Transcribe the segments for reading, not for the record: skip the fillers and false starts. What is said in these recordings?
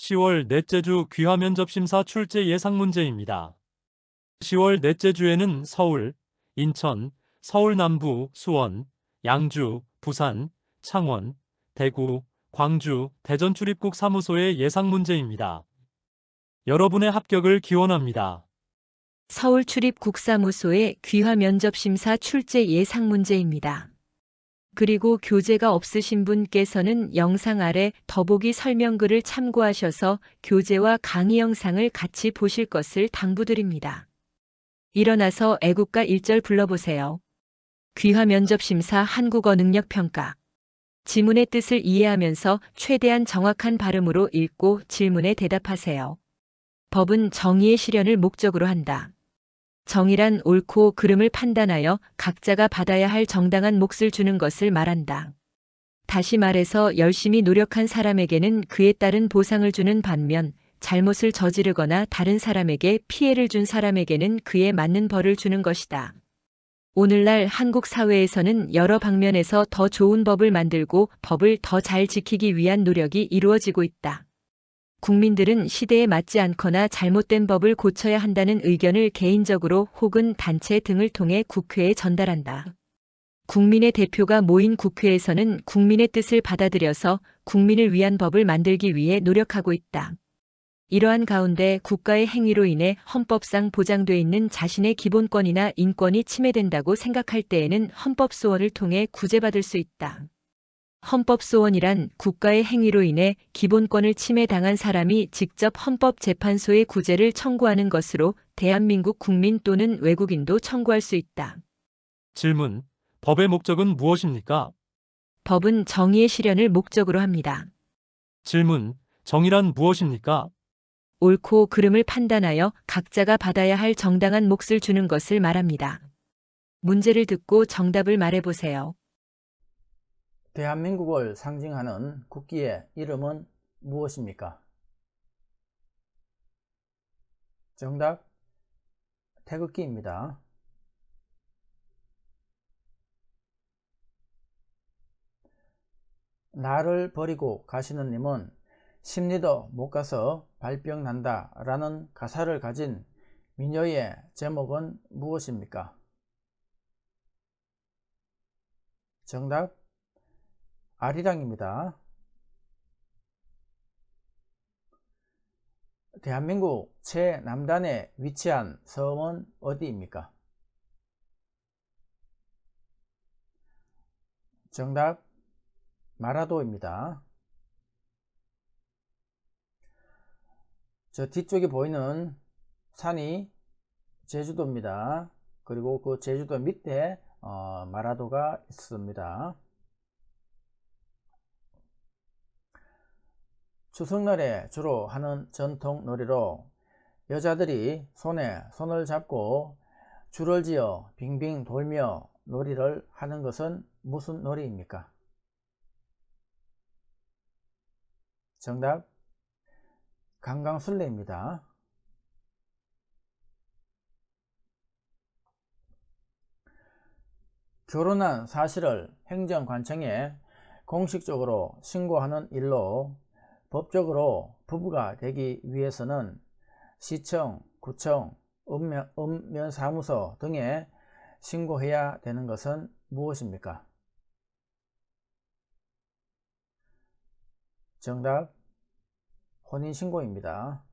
10월 넷째 주 귀화면접심사 출제 예상 문제입니다. 10월 넷째 주에는 서울, 인천, 서울 남부, 수원, 양주, 부산, 창원, 대구, 광주, 대전 출입국 사무소의 예상 문제입니다. 여러분의 합격을 기원합니다. 서울 출입국사무소의 귀화면접심사 출제 예상 문제입니다. 그리고 교재가 없으신 분께서는 영상 아래 더보기 설명글을 참고하셔서 교재와 강의 영상을 같이 보실 것을 당부드립니다. 일어나서 애국가 1절 불러보세요. 귀화면접심사 한국어 능력평가. 지문의 뜻을 이해하면서 최대한 정확한 발음으로 읽고 질문에 대답하세요. 법은 정의의 실현을 목적으로 한다. 정의란 옳고 그름을 판단하여 각자가 받아야 할 정당한 몫을 주는 것을 말한다. 다시 말해서 열심히 노력한 사람에게는 그에 따른 보상을 주는 반면 잘못을 저지르거나 다른 사람에게 피해를 준 사람에게는 그에 맞는 벌을 주는 것이다. 오늘날 한국 사회에서는 여러 방면에서 더 좋은 법을 만들고 법을 더 잘 지키기 위한 노력이 이루어지고 있다. 국민들은 시대에 맞지 않거나 잘못된 법을 고쳐야 한다는 의견을 개인적으로 혹은 단체 등을 통해 국회에 전달한다. 국민의 대표가 모인 국회에서는 국민의 뜻을 받아들여서 국민을 위한 법을 만들기 위해 노력하고 있다. 이러한 가운데 국가의 행위로 인해 헌법상 보장돼 있는 자신의 기본권이나 인권이 침해된다고 생각할 때에는 헌법소원을 통해 구제받을 수 있다. 헌법소원이란 국가의 행위로 인해 기본권을 침해당한 사람이 직접 헌법재판소에 구제를 청구하는 것으로 대한민국 국민 또는 외국인도 청구할 수 있다. 질문. 법의 목적은 무엇입니까? 법은 정의의 실현을 목적으로 합니다. 질문. 정의란 무엇입니까? 옳고 그름을 판단하여 각자가 받아야 할 정당한 몫을 주는 것을 말합니다. 문제를 듣고 정답을 말해보세요. 대한민국을 상징하는 국기의 이름은 무엇입니까? 정답, 태극기입니다. 나를 버리고 가시는 님은 10리도 못 가서 발병 난다 라는 가사를 가진 민요의 제목은 무엇입니까? 정답, 아리랑입니다. 대한민국 최남단에 위치한 섬은 어디입니까? 정답, 마라도입니다. 저 뒤쪽에 보이는 산이 제주도입니다. 그리고 그 제주도 밑에 마라도가 있습니다. 추석날에 주로 하는 전통 놀이로 여자들이 손에 손을 잡고 줄을 지어 빙빙 돌며 놀이를 하는 것은 무슨 놀이입니까? 정답, 강강술래입니다. 결혼한 사실을 행정관청에 공식적으로 신고하는 일로 법적으로 부부가 되기 위해서는 시청, 구청, 읍면사무소 등에 신고해야 되는 것은 무엇입니까? 정답, 혼인신고입니다.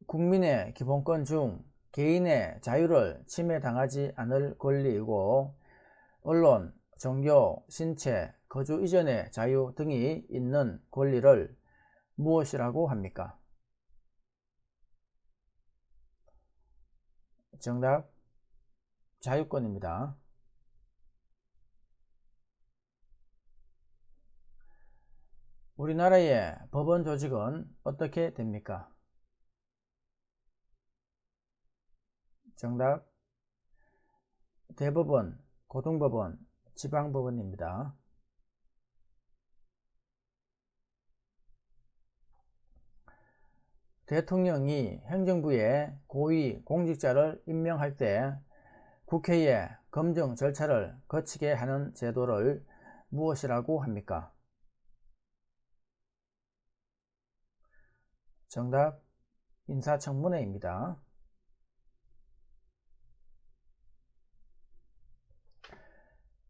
국민의 기본권 중 개인의 자유를 침해당하지 않을 권리이고 언론, 종교, 신체, 거주 이전의 자유 등이 있는 권리를 무엇이라고 합니까? 정답, 자유권입니다. 우리나라의 법원 조직은 어떻게 됩니까? 정답, 대법원, 고등법원, 지방법원입니다. 대통령이 행정부에 고위 공직자를 임명할 때 국회의 검증 절차를 거치게 하는 제도를 무엇이라고 합니까? 정답 인사청문회입니다.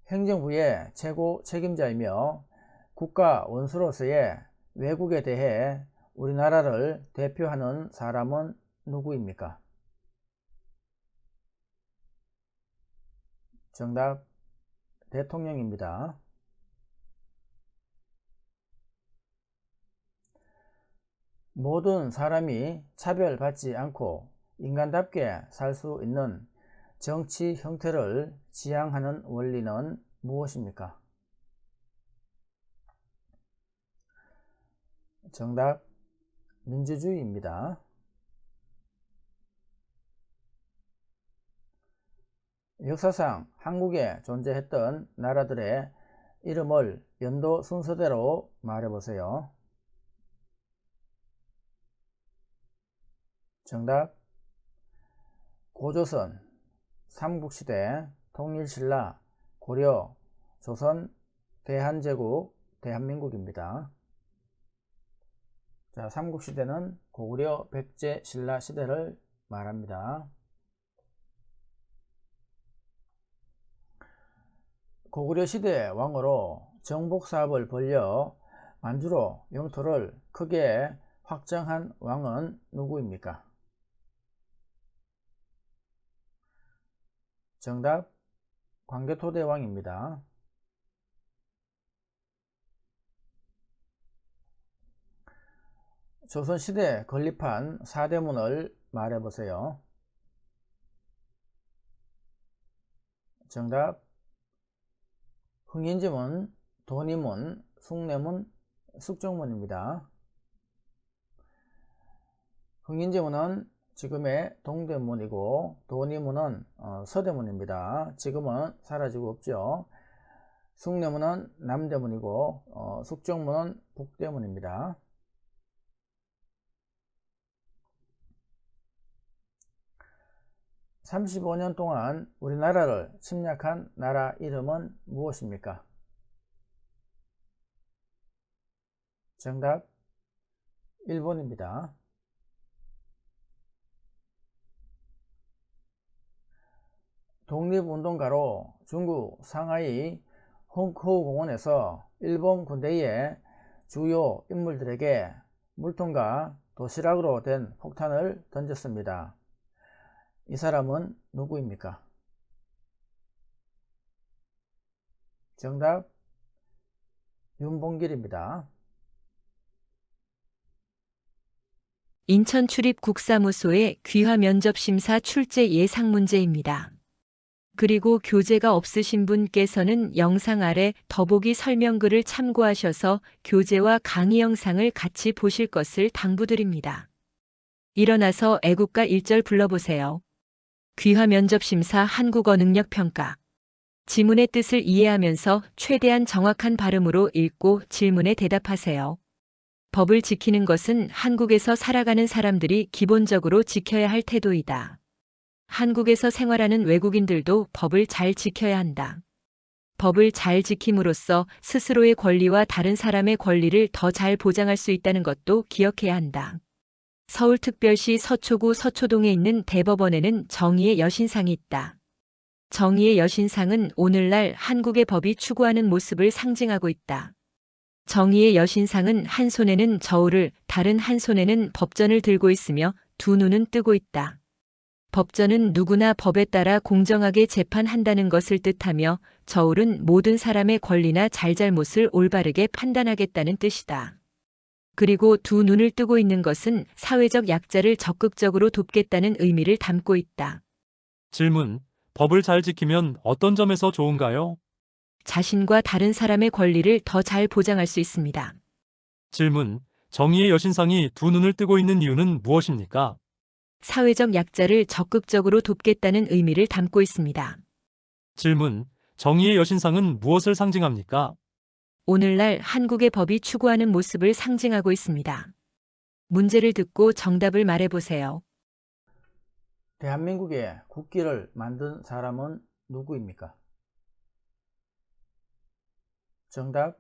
행정부의 최고 책임자이며 국가 원수로서의 외국에 대해 우리나라를 대표하는 사람은 누구입니까? 정답 대통령입니다. 모든 사람이 차별받지 않고 인간답게 살 수 있는 정치 형태를 지향하는 원리는 무엇입니까? 정답 민주주의입니다. 역사상 한국에 존재했던 나라들의 이름을 연도 순서대로 말해보세요. 정답 고조선, 삼국시대, 통일신라, 고려, 조선, 대한제국, 대한민국입니다. 자, 삼국시대는 고구려, 백제, 신라 시대를 말합니다. 고구려 시대 왕으로 정복사업을 벌여 만주로 영토를 크게 확장한 왕은 누구입니까? 정답 광개토대왕입니다. 조선시대 건립한 사대문을 말해보세요. 정답 흥인지문, 도니문, 숭례문, 숙정문입니다. 흥인지문은 지금의 동대문이고 도니문은 서대문입니다. 지금은 사라지고 없죠. 숭례문은 남대문이고 숙정문은 북대문입니다. (35년) 동안 우리나라를 침략한 나라 이름은 무엇입니까? 정답 일본입니다. 독립운동가로 중국 상하이 홍커우공원에서 일본 군대의 주요 인물들에게 물통과 도시락으로 된 폭탄을 던졌습니다. 이 사람은 누구입니까? 정답 윤봉길입니다. 인천출입국사무소의 귀화면접심사 출제 예상 문제입니다. 그리고 교재가 없으신 분께서는 영상 아래 더보기 설명글을 참고하셔서 교재와 강의 영상을 같이 보실 것을 당부드립니다. 일어나서 애국가 1절 불러보세요. 귀화면접심사 한국어 능력평가. 지문의 뜻을 이해하면서 최대한 정확한 발음으로 읽고 질문에 대답하세요. 법을 지키는 것은 한국에서 살아가는 사람들이 기본적으로 지켜야 할 태도이다. 한국에서 생활하는 외국인들도 법을 잘 지켜야 한다. 법을 잘 지킴으로써 스스로의 권리와 다른 사람의 권리를 더 잘 보장할 수 있다는 것도 기억해야 한다. 서울특별시 서초구 서초동에 있는 대법원에는 정의의 여신상이 있다. 정의의 여신상은 오늘날 한국의 법이 추구하는 모습을 상징하고 있다. 정의의 여신상은 한 손에는 저울을, 다른 한 손에는 법전을 들고 있으며 두 눈은 뜨고 있다. 법전은 누구나 법에 따라 공정하게 재판한다는 것을 뜻하며 저울은 모든 사람의 권리나 잘잘못을 올바르게 판단하겠다는 뜻이다. 그리고 두 눈을 뜨고 있는 것은 사회적 약자를 적극적으로 돕겠다는 의미를 담고 있다. 질문. 법을 잘 지키면 어떤 점에서 좋은가요? 자신과 다른 사람의 권리를 더 잘 보장할 수 있습니다. 질문. 정의의 여신상이 두 눈을 뜨고 있는 이유는 무엇입니까? 사회적 약자를 적극적으로 돕겠다는 의미를 담고 있습니다. 질문. 정의의 여신상은 무엇을 상징합니까? 오늘날 한국의 법이 추구하는 모습을 상징하고 있습니다. 문제를 듣고 정답을 말해보세요. 대한민국의 국기를 만든 사람은 누구입니까? 정답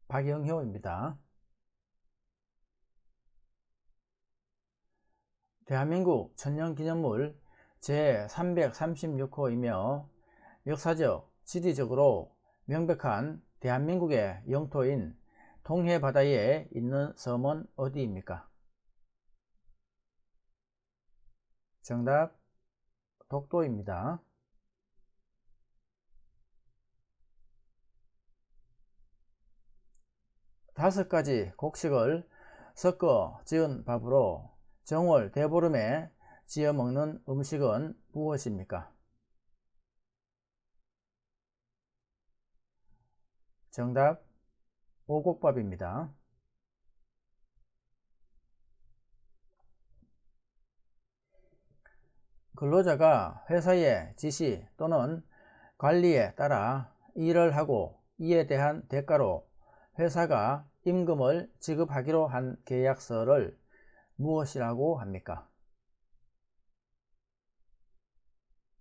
박영효입니다. 대한민국 천년기념물 제336호이며 역사적, 지리적으로 명백한 대한민국의 영토인 동해바다에 있는 섬은 어디입니까? 정답 독도입니다. 다섯 가지 곡식을 섞어 지은 밥으로 정월 대보름에 지어 먹는 음식은 무엇입니까? 정답 오곡밥입니다. 근로자가 회사의 지시 또는 관리에 따라 일을 하고 이에 대한 대가로 회사가 임금을 지급하기로 한 계약서를 무엇이라고 합니까?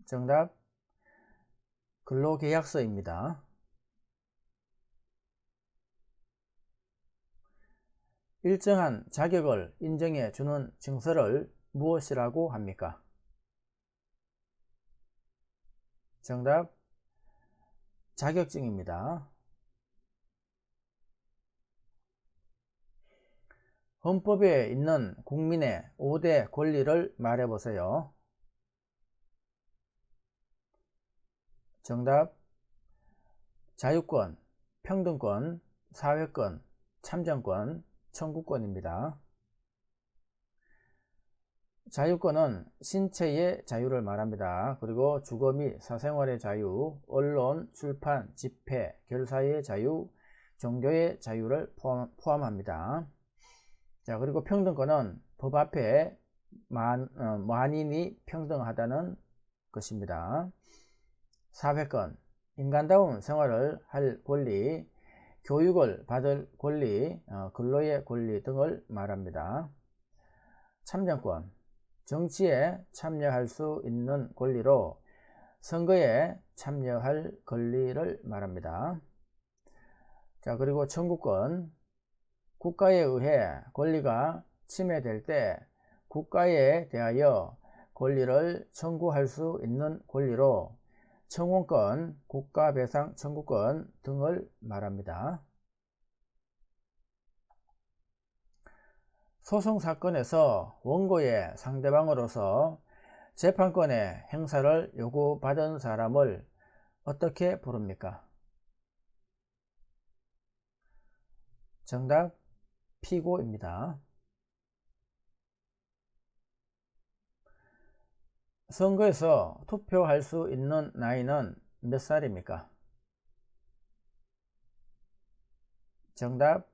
정답 근로계약서입니다. 일정한 자격을 인정해 주는 증서를 무엇이라고 합니까? 정답 자격증입니다. 헌법에 있는 국민의 5대 권리를 말해보세요. 정답 자유권, 평등권, 사회권, 참정권, 청구권입니다. 자유권은 신체의 자유를 말합니다. 그리고 주거 및 사생활의 자유, 언론, 출판, 집회, 결사의 자유, 종교의 자유를 포함합니다. 자, 그리고 평등권은 법 앞에 만인이 평등하다는 것입니다. 사회권, 인간다운 생활을 할 권리, 교육을 받을 권리, 근로의 권리 등을 말합니다. 참정권, 정치에 참여할 수 있는 권리로 선거에 참여할 권리를 말합니다. 자, 그리고 청구권, 국가에 의해 권리가 침해될 때 국가에 대하여 권리를 청구할 수 있는 권리로 청원권, 국가배상 청구권 등을 말합니다. 소송사건에서 원고의 상대방으로서 재판권의 행사를 요구받은 사람을 어떻게 부릅니까? 정답 피고입니다. 선거에서 투표할 수 있는 나이는 몇 살입니까? 정답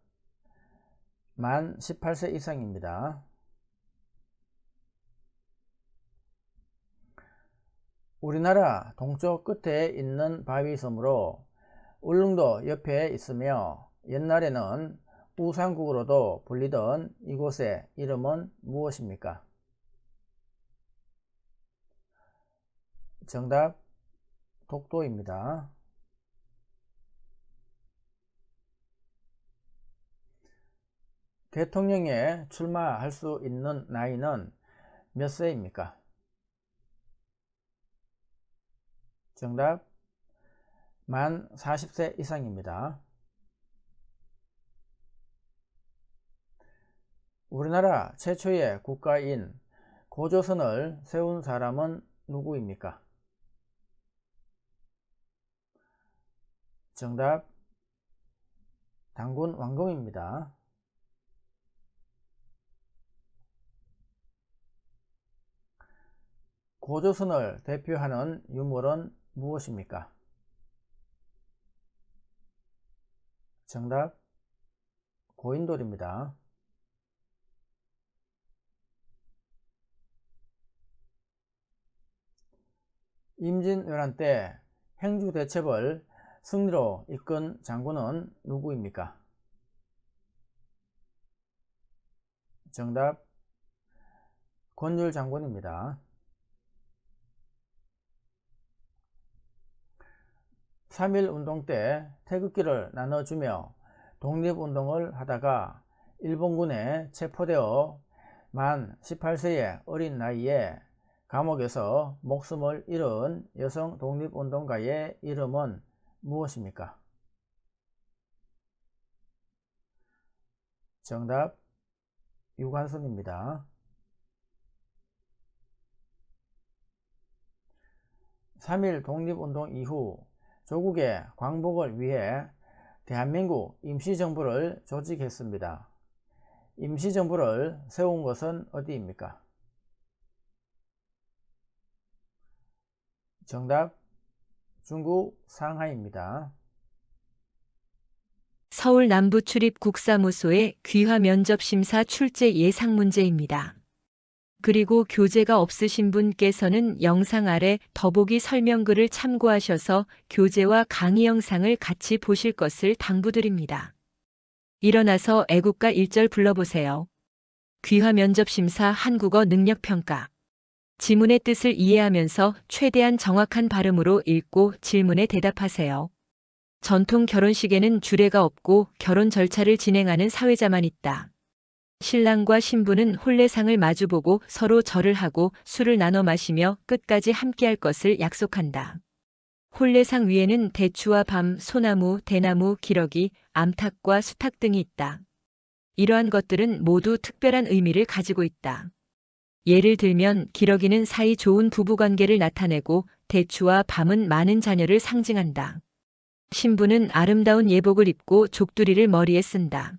만 18세 이상입니다. 우리나라 동쪽 끝에 있는 바위섬으로 울릉도 옆에 있으며 옛날에는 우상국으로도 불리던 이곳의 이름은 무엇입니까? 정답 독도입니다. 대통령에 출마할 수 있는 나이는 몇 세입니까? 정답 만 40세 이상입니다. 우리나라 최초의 국가인 고조선을 세운 사람은 누구입니까? 정답 단군 왕검입니다. 고조선을 대표하는 유물은 무엇입니까? 정답 고인돌입니다. 임진왜란 때 행주대첩을 승리로 이끈 장군은 누구입니까? 정답 권율 장군입니다. 3.1 운동 때 태극기를 나눠주며 독립운동을 하다가 일본군에 체포되어 만 18세의 어린 나이에 감옥에서 목숨을 잃은 여성 독립운동가의 이름은 무엇입니까? 정답 유관순입니다. 3.1 독립운동 이후 조국의 광복을 위해 대한민국 임시정부를 조직했습니다. 임시정부를 세운 것은 어디입니까? 정답 중국 상하이입니다. 서울 남부 출입 국사무소의 귀화 면접 심사 출제 예상 문제입니다. 그리고 교재가 없으신 분께서는 영상 아래 더보기 설명글을 참고하셔서 교재와 강의 영상을 같이 보실 것을 당부드립니다. 일어나서 애국가 1절 불러보세요. 귀화 면접 심사 한국어 능력 평가. 지문의 뜻을 이해하면서 최대한 정확한 발음으로 읽고 질문에 대답하세요. 전통 결혼식에는 주례가 없고 결혼 절차를 진행하는 사회자만 있다. 신랑과 신부는 혼례상을 마주보고 서로 절을 하고 술을 나눠 마시며 끝까지 함께할 것을 약속한다. 혼례상 위에는 대추와 밤, 소나무, 대나무, 기러기, 암탉과 수탉 등이 있다. 이러한 것들은 모두 특별한 의미를 가지고 있다. 예를 들면 기러기는 사이 좋은 부부관계를 나타내고 대추와 밤은 많은 자녀를 상징한다. 신부는 아름다운 예복을 입고 족두리를 머리에 쓴다.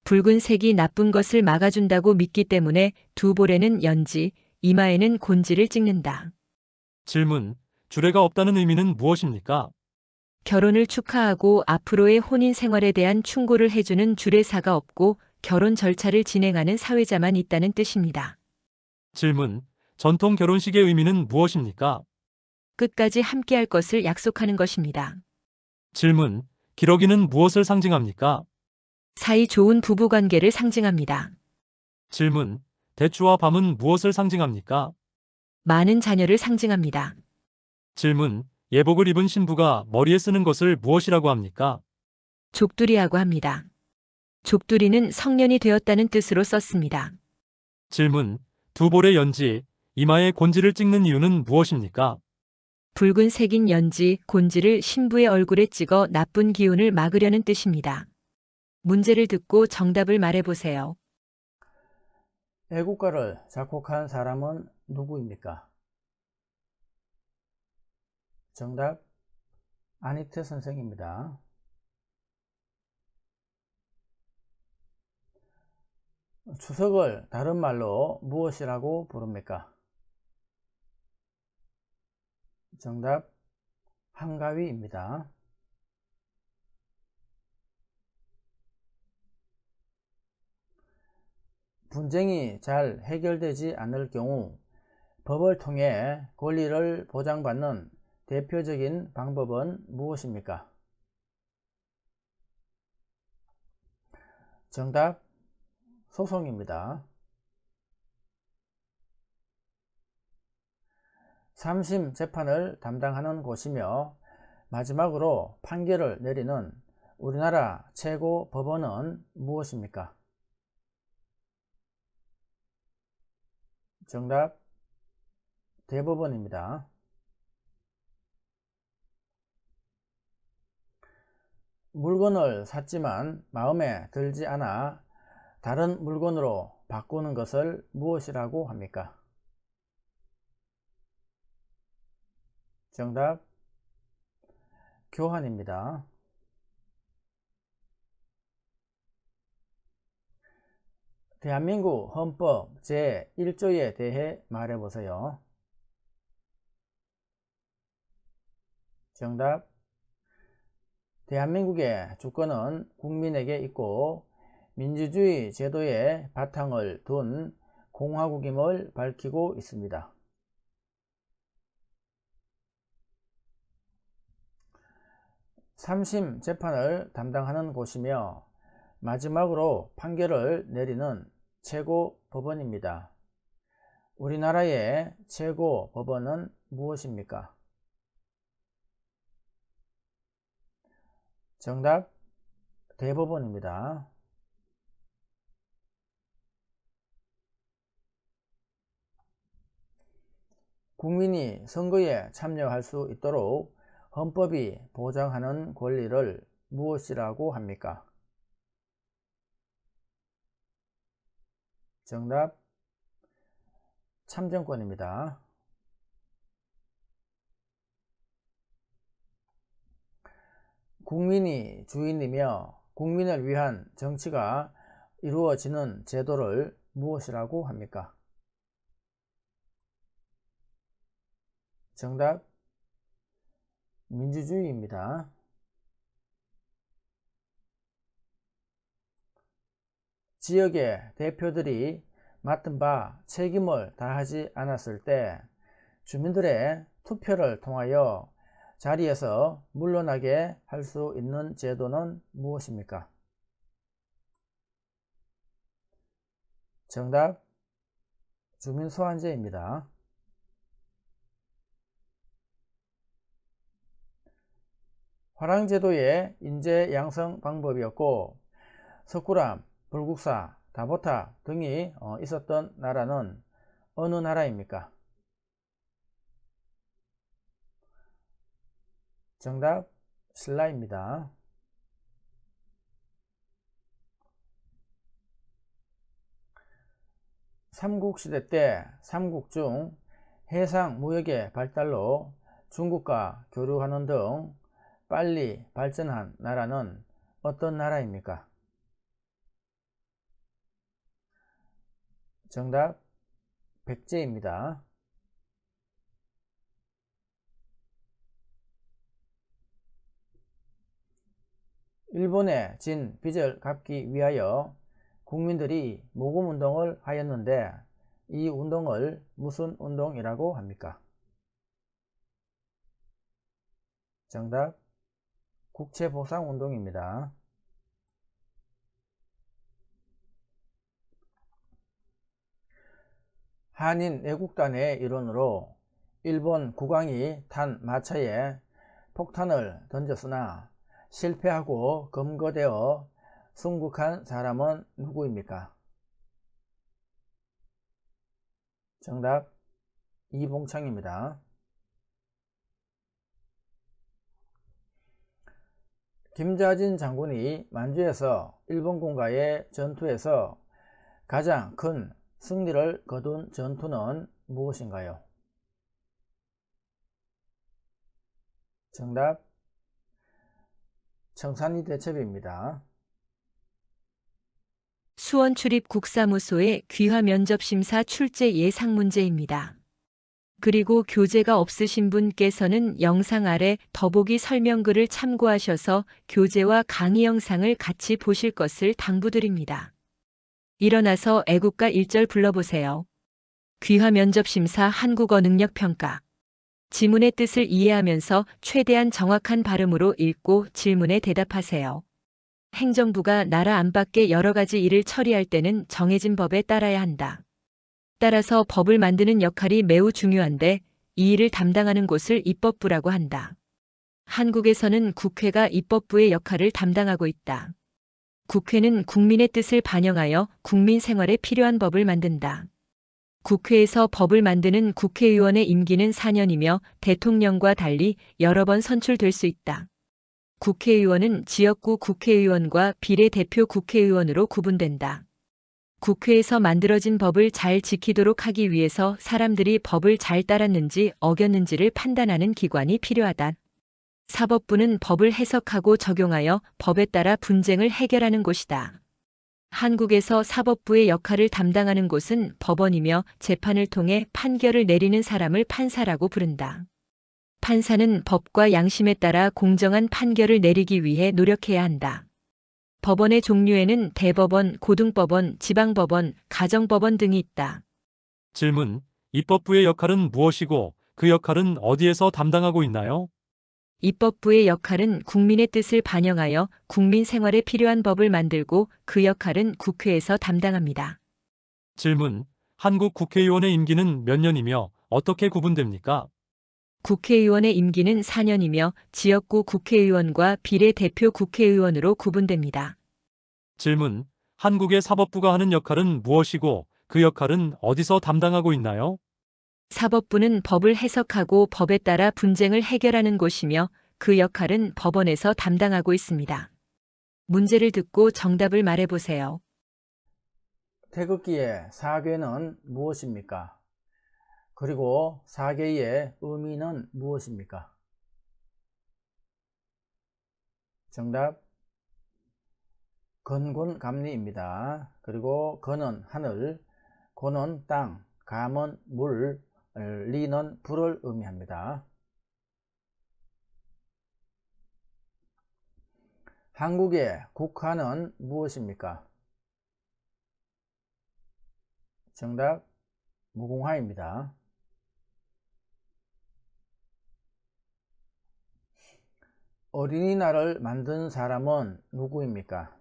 붉은색이 나쁜 것을 막아준다고 믿기 때문에 두 볼에는 연지, 이마에는 곤지를 찍는다. 질문. 주례가 없다는 의미는 무엇입니까? 결혼을 축하하고 앞으로의 혼인 생활에 대한 충고를 해주는 주례사가 없고 결혼 절차를 진행하는 사회자만 있다는 뜻입니다. 질문. 전통 결혼식의 의미는 무엇입니까? 끝까지 함께할 것을 약속하는 것입니다. 질문. 기러기는 무엇을 상징합니까? 사이 좋은 부부관계를 상징합니다. 질문. 대추와 밤은 무엇을 상징합니까? 많은 자녀를 상징합니다. 질문. 예복을 입은 신부가 머리에 쓰는 것을 무엇이라고 합니까? 족두리라고 합니다. 족두리는 성년이 되었다는 뜻으로 썼습니다. 질문. 두 볼의 연지, 이마에 곤지를 찍는 이유는 무엇입니까? 붉은색인 연지, 곤지를 신부의 얼굴에 찍어 나쁜 기운을 막으려는 뜻입니다. 문제를 듣고 정답을 말해보세요. 애국가를 작곡한 사람은 누구입니까? 정답 아니트 선생입니다. 추석을 다른 말로 무엇이라고 부릅니까? 정답 한가위입니다. 분쟁이 잘 해결되지 않을 경우 법을 통해 권리를 보장받는 대표적인 방법은 무엇입니까? 정답 소송입니다. 3심 재판을 담당하는 곳이며 마지막으로 판결을 내리는 우리나라 최고 법원은 무엇입니까? 정답 대법원입니다. 물건을 샀지만 마음에 들지 않아 다른 물건으로 바꾸는 것을 무엇이라고 합니까? 정답 교환입니다. 대한민국 헌법 제1조에 대해 말해보세요. 정답 대한민국의 주권은 국민에게 있고 민주주의 제도의 바탕을 둔 공화국임을 밝히고 있습니다. 3심 재판을 담당하는 곳이며 마지막으로 판결을 내리는 최고 법원입니다. 우리나라의 최고 법원은 무엇입니까? 정답 대법원입니다. 국민이 선거에 참여할 수 있도록 헌법이 보장하는 권리를 무엇이라고 합니까? 정답 참정권입니다. 국민이 주인이며 국민을 위한 정치가 이루어지는 제도를 무엇이라고 합니까? 정답 민주주의입니다. 지역의 대표들이 맡은 바 책임을 다하지 않았을 때 주민들의 투표를 통하여 자리에서 물러나게 할 수 있는 제도는 무엇입니까? 정답 주민소환제입니다. 화랑제도의 인재 양성 방법이었고 석굴암, 불국사, 다보탑 등이 있었던 나라는 어느 나라입니까? 정답 신라입니다. 삼국시대 때 삼국 중 해상 무역의 발달로 중국과 교류하는 등 빨리 발전한 나라는 어떤 나라입니까? 정답 백제입니다. 일본에 진 빚을 갚기 위하여 국민들이 모금운동을 하였는데 이 운동을 무슨 운동이라고 합니까? 정답 국채보상운동입니다. 한인 애국단의 일원으로 일본 국왕이 탄 마차에 폭탄을 던졌으나 실패하고 검거되어 순국한 사람은 누구입니까? 정답 이봉창입니다. 김자진 장군이 만주에서 일본군과의 전투에서 가장 큰 승리를 거둔 전투는 무엇인가요? 정답 청산리 대첩입니다. 수원 출입 국사무소의 귀화 면접 심사 출제 예상 문제입니다. 그리고 교재가 없으신 분께서는 영상 아래 더보기 설명글을 참고하셔서 교재와 강의 영상을 같이 보실 것을 당부드립니다. 일어나서 애국가 1절 불러보세요. 귀화 면접 심사 한국어 능력 평가. 지문의 뜻을 이해하면서 최대한 정확한 발음으로 읽고 질문에 대답하세요. 행정부가 나라 안팎의 여러 가지 일을 처리할 때는 정해진 법에 따라야 한다. 따라서 법을 만드는 역할이 매우 중요한데 이 일을 담당하는 곳을 입법부라고 한다. 한국에서는 국회가 입법부의 역할을 담당하고 있다. 국회는 국민의 뜻을 반영하여 국민 생활에 필요한 법을 만든다. 국회에서 법을 만드는 국회의원의 임기는 4년이며 대통령과 달리 여러 번 선출될 수 있다. 국회의원은 지역구 국회의원과 비례대표 국회의원으로 구분된다. 국회에서 만들어진 법을 잘 지키도록 하기 위해서 사람들이 법을 잘 따랐는지 어겼는지를 판단하는 기관이 필요하다. 사법부는 법을 해석하고 적용하여 법에 따라 분쟁을 해결하는 곳이다. 한국에서 사법부의 역할을 담당하는 곳은 법원이며 재판을 통해 판결을 내리는 사람을 판사라고 부른다. 판사는 법과 양심에 따라 공정한 판결을 내리기 위해 노력해야 한다. 법원의 종류에는 대법원, 고등법원, 지방법원, 가정법원 등이 있다. 질문. 입법부의 역할은 무엇이고 그 역할은 어디에서 담당하고 있나요? 입법부의 역할은 국민의 뜻을 반영하여 국민 생활에 필요한 법을 만들고 그 역할은 국회에서 담당합니다. 질문. 한국 국회의원의 임기는 몇 년이며 어떻게 구분됩니까? 국회의원의 임기는 4년이며 지역구 국회의원과 비례대표 국회의원으로 구분됩니다. 질문. 한국의 사법부가 하는 역할은 무엇이고 그 역할은 어디서 담당하고 있나요? 사법부는 법을 해석하고 법에 따라 분쟁을 해결하는 곳이며 그 역할은 법원에서 담당하고 있습니다. 문제를 듣고 정답을 말해보세요. 태극기의 사괴는 무엇입니까? 그리고 사괴의 의미는 무엇입니까? 정답 건곤감리입니다. 그리고 건은 하늘, 곤은 땅, 감은 물, 리는 불을 의미합니다. 한국의 국화는 무엇입니까? 정답 무궁화입니다. 어린이날을 만든 사람은 누구입니까?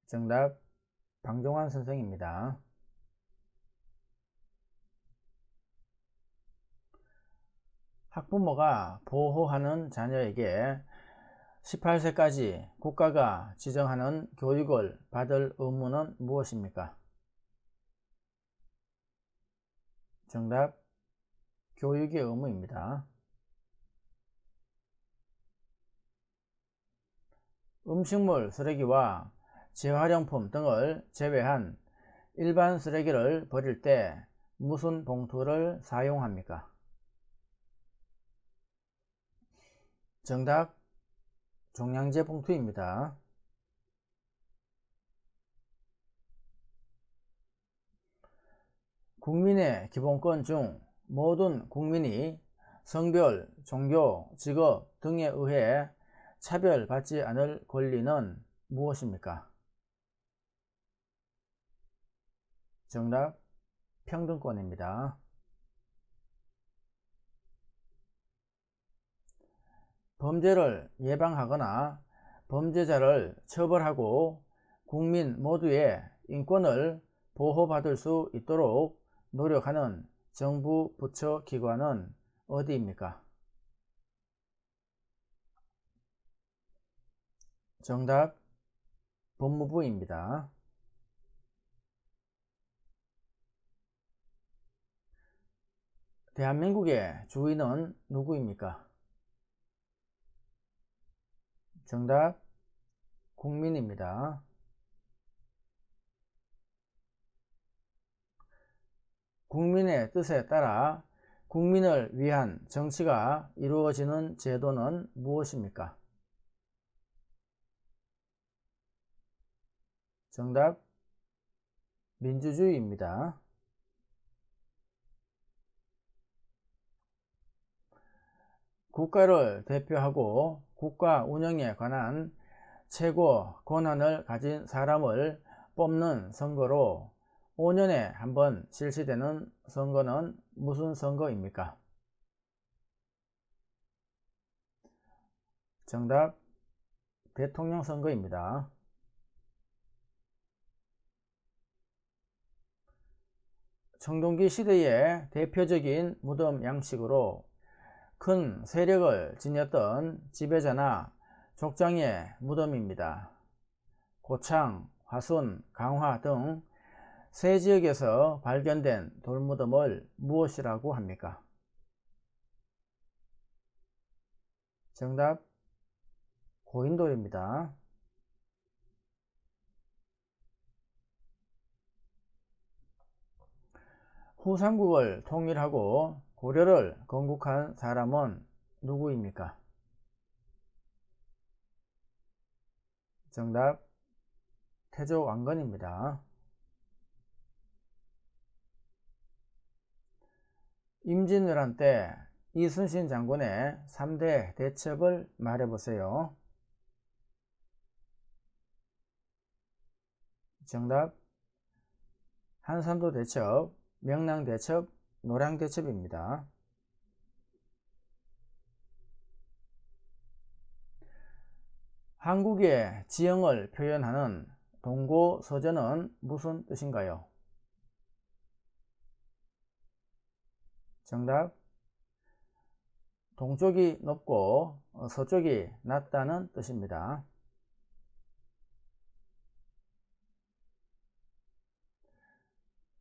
정답 방종환 선생입니다. 학부모가 보호하는 자녀에게 18세까지 국가가 지정하는 교육을 받을 의무는 무엇입니까? 정답 교육의 의무입니다. 음식물 쓰레기와 재활용품 등을 제외한 일반 쓰레기를 버릴 때 무슨 봉투를 사용합니까? 정답 종량제 봉투입니다. 국민의 기본권 중 모든 국민이 성별, 종교, 직업 등에 의해 차별받지 않을 권리는 무엇입니까? 정답 평등권입니다. 범죄를 예방하거나 범죄자를 처벌하고 국민 모두의 인권을 보호받을 수 있도록 노력하는 정부 부처 기관은 어디입니까? 정답 법무부입니다. 대한민국의 주인은 누구입니까? 정답 국민입니다. 국민의 뜻에 따라 국민을 위한 정치가 이루어지는 제도는 무엇입니까? 정답 민주주의입니다. 국가를 대표하고 국가 운영에 관한 최고 권한을 가진 사람을 뽑는 선거로 5년에 한 번 실시되는 선거는 무슨 선거입니까? 정답 대통령 선거입니다. 청동기 시대의 대표적인 무덤 양식으로 큰 세력을 지녔던 지배자나 족장의 무덤입니다. 고창, 화순, 강화 등 세 지역에서 발견된 돌무덤을 무엇이라고 합니까? 정답 고인돌입니다. 후삼국을 통일하고 고려를 건국한 사람은 누구입니까? 정답 태조왕건입니다. 임진왜란 때 이순신 장군의 3대 대첩을 말해보세요. 정답 한산도 대첩, 명량 대첩, 노량 대첩입니다. 한국의 지형을 표현하는 동고서전은 무슨 뜻인가요? 정답. 동쪽이 높고 서쪽이 낮다는 뜻입니다.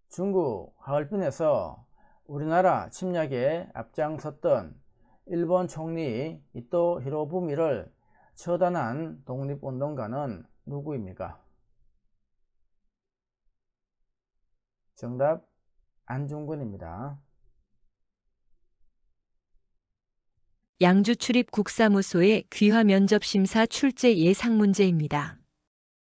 중국 하얼빈에서 우리나라 침략에 앞장섰던 일본 총리 이토 히로부미를 처단한 독립운동가는 누구입니까? 정답. 안중근입니다. 양주 출입 국사무소의 귀화 면접 심사 출제 예상 문제입니다.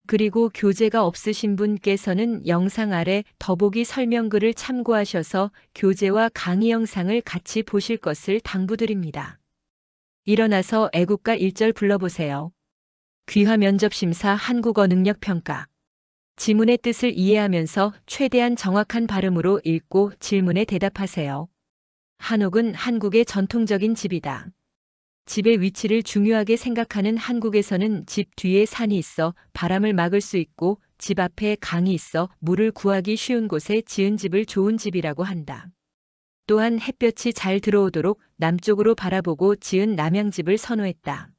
그리고 교재가 없으신 분께서는 영상 아래 더보기 설명글을 참고하셔서 교재와 강의 영상을 같이 보실 것을 당부드립니다. 일어나서 애국가 1절 불러보세요. 귀화 면접 심사 한국어 능력 평가. 지문의 뜻을 이해하면서 최대한 정확한 발음으로 읽고 질문에 대답하세요. 한옥은 한국의 전통적인 집이다. 집의 위치를 중요하게 생각하는 한국에서는 집 뒤에 산이 있어 바람을 막을 수 있고 집 앞에 강이 있어 물을 구하기 쉬운 곳에 지은 집을 좋은 집이라고 한다. 또한 햇볕이 잘 들어오도록 남쪽으로 바라보고 지은 남양집을 선호했다.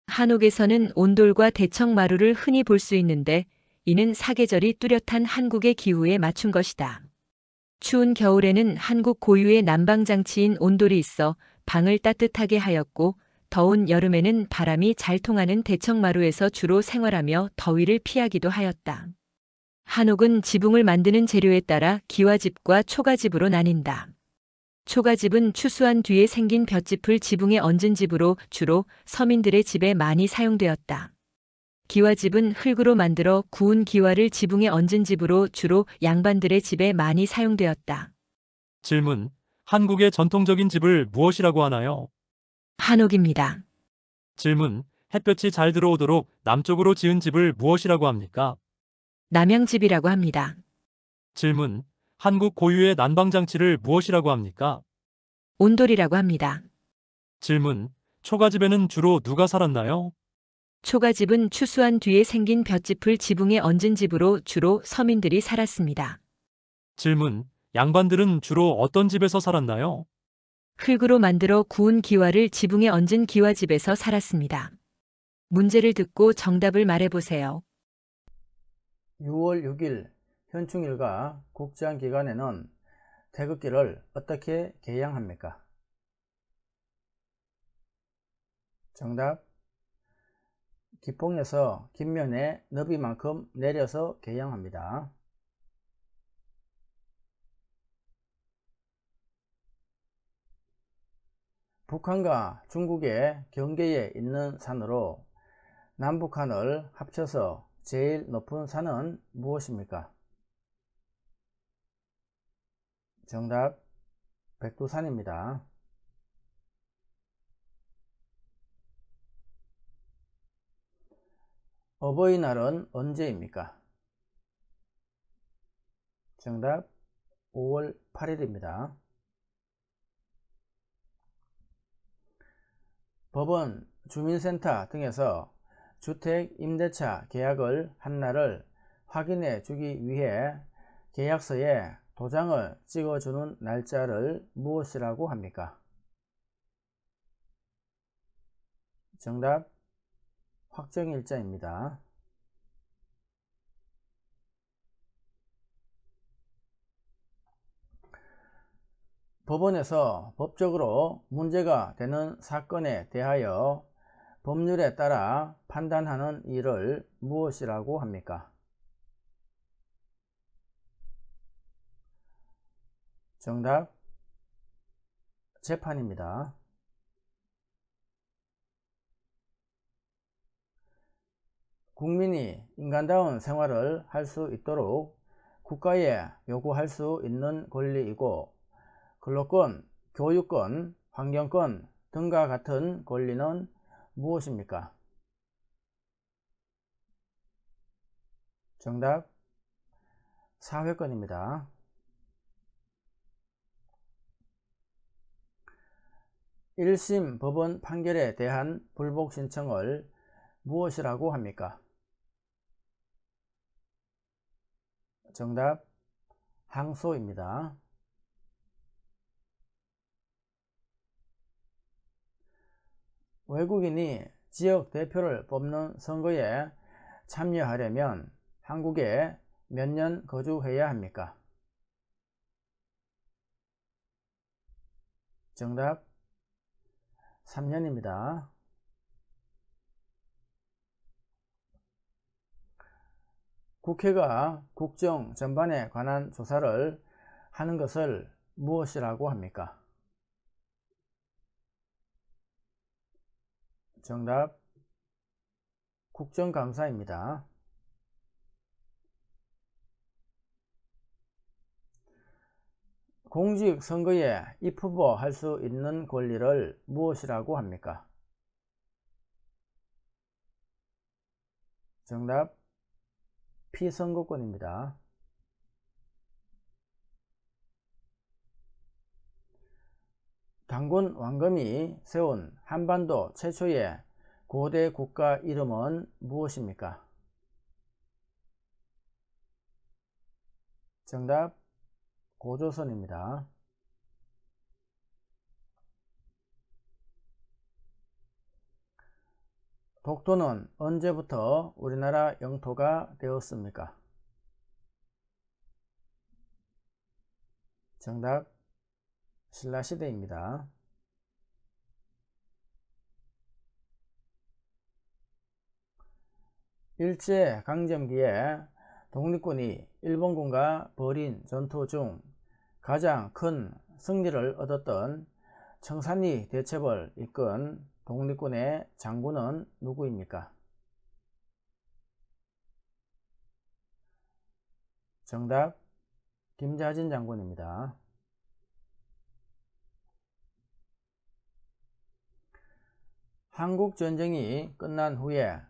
한옥에서는 온돌과 대청마루를 흔히 볼 수 있는데 이는 사계절이 뚜렷한 한국의 기후에 맞춘 것이다. 추운 겨울에는 한국 고유의 난방장치인 온돌이 있어 방을 따뜻하게 하였고 더운 여름에는 바람이 잘 통하는 대청마루에서 주로 생활하며 더위를 피하기도 하였다. 한옥은 지붕을 만드는 재료에 따라 기와집과 초가집으로 나뉜다. 초가집은 추수한 뒤에 생긴 볏짚을 지붕에 얹은 집으로 주로 서민들의 집에 많이 사용되었다. 기와집은 흙으로 만들어 구운 기와를 지붕에 얹은 집으로 주로 양반들의 집에 많이 사용되었다. 질문. 한국의 전통적인 집을 무엇이라고 하나요? 한옥입니다. 질문. 햇볕이 잘 들어오도록 남쪽으로 지은 집을 무엇이라고 합니까? 남양집이라고 합니다. 질문. 한국 고유의 난방장치를 무엇이라고 합니까? 온돌이라고 합니다. 질문. 초가집에는 주로 누가 살았나요? 초가집은 추수한 뒤에 생긴 볏짚을 지붕에 얹은 집으로 주로 서민들이 살았습니다. 질문. 양반들은 주로 어떤 집에서 살았나요? 흙으로 만들어 구운 기와를 지붕에 얹은 기와집에서 살았습니다. 문제를 듣고 정답을 말해보세요. 6월 6일 현충일과 국제기간에는 태극기를 어떻게 개양합니까? 정답. 기폭에서 깃면에 너비만큼 내려서 개양합니다. 북한과 중국의 경계에 있는 산으로 남북한을 합쳐서 제일 높은 산은 무엇입니까? 정답. 백두산입니다. 어버이날은 언제입니까? 정답. 5월 8일입니다. 법원, 주민센터 등에서 주택 임대차 계약을 한 날을 확인해 주기 위해 계약서에 도장을 찍어주는 날짜를 무엇이라고 합니까? 정답. 확정일자입니다. 법원에서 법적으로 문제가 되는 사건에 대하여 법률에 따라 판단하는 일을 무엇이라고 합니까? 정답. 재판입니다. 국민이 인간다운 생활을 할 수 있도록 국가에 요구할 수 있는 권리이고 근로권, 교육권, 환경권 등과 같은 권리는 무엇입니까? 정답. 사회권입니다. 1심 법원 판결에 대한 불복 신청을 무엇이라고 합니까? 정답. 항소입니다. 외국인이 지역 대표를 뽑는 선거에 참여하려면 한국에 몇 년 거주해야 합니까? 정답 3년입니다. 국회가 국정 전반에 관한 조사를 하는 것을 무엇이라고 합니까? 정답 국정감사입니다. 공직선거에 입후보 할 수 있는 권리를 무엇이라고 합니까? 정답 피선거권입니다. 단군 왕검이 세운 한반도 최초의 고대 국가 이름은 무엇입니까? 정답 고조선입니다. 독도는 언제부터 우리나라 영토가 되었습니까? 정답 신라시대입니다. 일제강점기에 독립군이 일본군과 벌인 전투 중 가장 큰 승리를 얻었던 청산리 대첩을 이끈 독립군의 장군은 누구입니까? 정답 김자진 장군입니다. 한국전쟁이 끝난 후에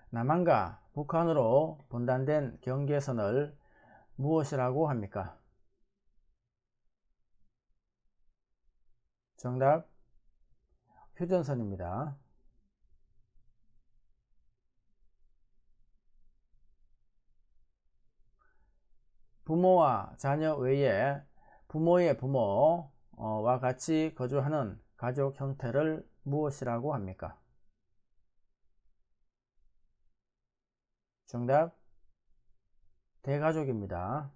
남한과 북한으로 분단된 경계선을 무엇이라고 합니까? 정답 휴전선입니다. 부모와 자녀 외에 부모의 부모와 같이 거주하는 가족 형태를 무엇이라고 합니까? 정답 대가족입니다.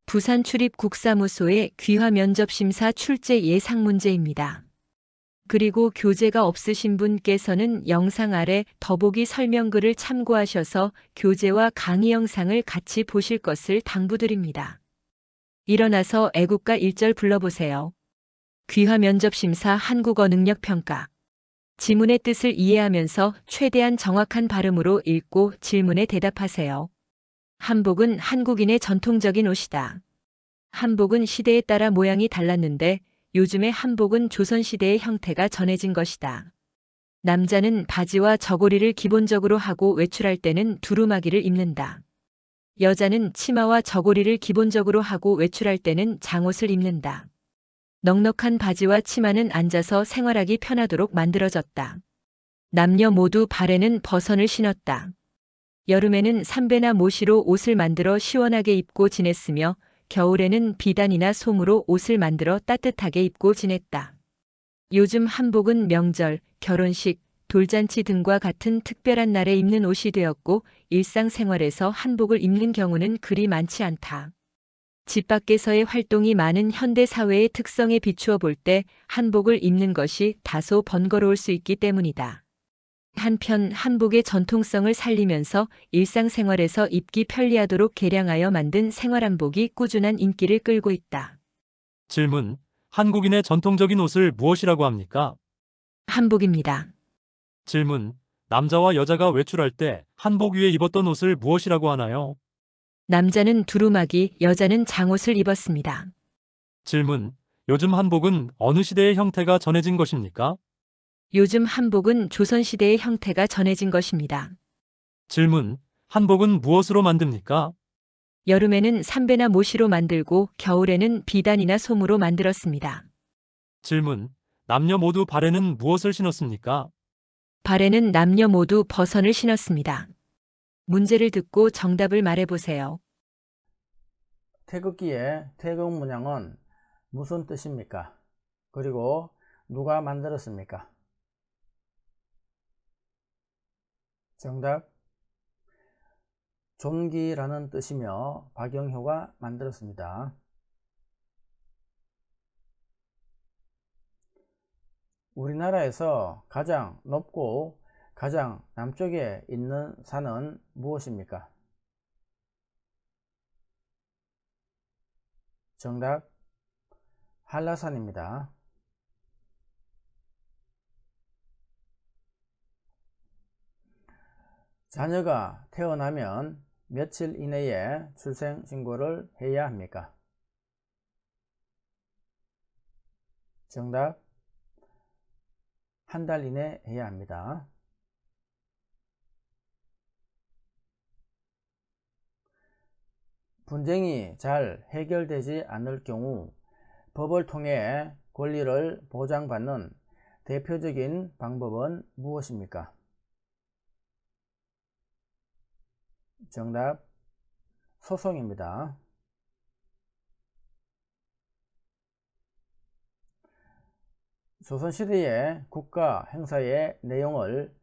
부산 출입 국사무소의 귀화 면접 심사 출제 예상 문제입니다. 그리고 교재가 없으신 분께서는 영상 아래 더보기 설명글을 참고하셔서 교재와 강의 영상을 같이 보실 것을 당부드립니다. 일어나서 애국가 1절 불러보세요. 귀화 면접 심사 한국어 능력 평가. 지문의 뜻을 이해하면서 최대한 정확한 발음으로 읽고 질문에 대답하세요. 한복은 한국인의 전통적인 옷이다. 한복은 시대에 따라 모양이 달랐는데 요즘의 한복은 조선시대의 형태가 전해진 것이다. 남자는 바지와 저고리를 기본적으로 하고 외출할 때는 두루마기를 입는다. 여자는 치마와 저고리를 기본적으로 하고 외출할 때는 장옷을 입는다. 넉넉한 바지와 치마는 앉아서 생활하기 편하도록 만들어졌다. 남녀 모두 발에는 버선을 신었다. 여름에는 삼배나 모시로 옷을 만들어 시원하게 입고 지냈으며 겨울에는 비단이나 솜으로 옷을 만들어 따뜻하게 입고 지냈다. 요즘 한복은 명절, 결혼식, 돌잔치 등과 같은 특별한 날에 입는 옷이 되었고 일상생활에서 한복을 입는 경우는 그리 많지 않다. 집 밖에서의 활동이 많은 현대 사회의 특성에 비추어 볼 때 한복을 입는 것이 다소 번거로울 수 있기 때문이다. 한편 한복의 전통성을 살리면서 일상생활에서 입기 편리하도록 개량하여 만든 생활한복이 꾸준한 인기를 끌고 있다. 질문. 한국인의 전통적인 옷을 무엇이라고 합니까? 한복입니다. 질문. 남자와 여자가 외출할 때 한복 위에 입었던 옷을 무엇이라고 하나요? 남자는 두루마기, 여자는 장옷을 입었습니다. 질문. 요즘 한복은 어느 시대의 형태가 전해진 것입니까? 요즘 한복은 조선시대의 형태가 전해진 것입니다. 질문. 한복은 무엇으로 만듭니까? 여름에는 삼배나 모시로 만들고 겨울에는 비단이나 솜으로 만들었습니다. 질문. 남녀 모두 발에는 무엇을 신었습니까? 발에는 남녀 모두 버선을 신었습니다. 문제를 듣고 정답을 말해보세요. 태극기의 태극 문양은 무슨 뜻입니까? 그리고 누가 만들었습니까? 정답. 존기라는 뜻이며 박영효가 만들었습니다. 우리나라에서 가장 높고 가장 남쪽에 있는 산은 무엇입니까? 정답. 한라산입니다. 자녀가 태어나면 며칠 이내에 출생신고를 해야 합니까? 정답. 한 달 이내 해야 합니다. 분쟁이 잘 해결되지 않을 경우 법을 통해 권리를 보장받는 대표적인 방법은 무엇입니까? 정답. 소송입니다. 조선시대의 국가 행사의 내용을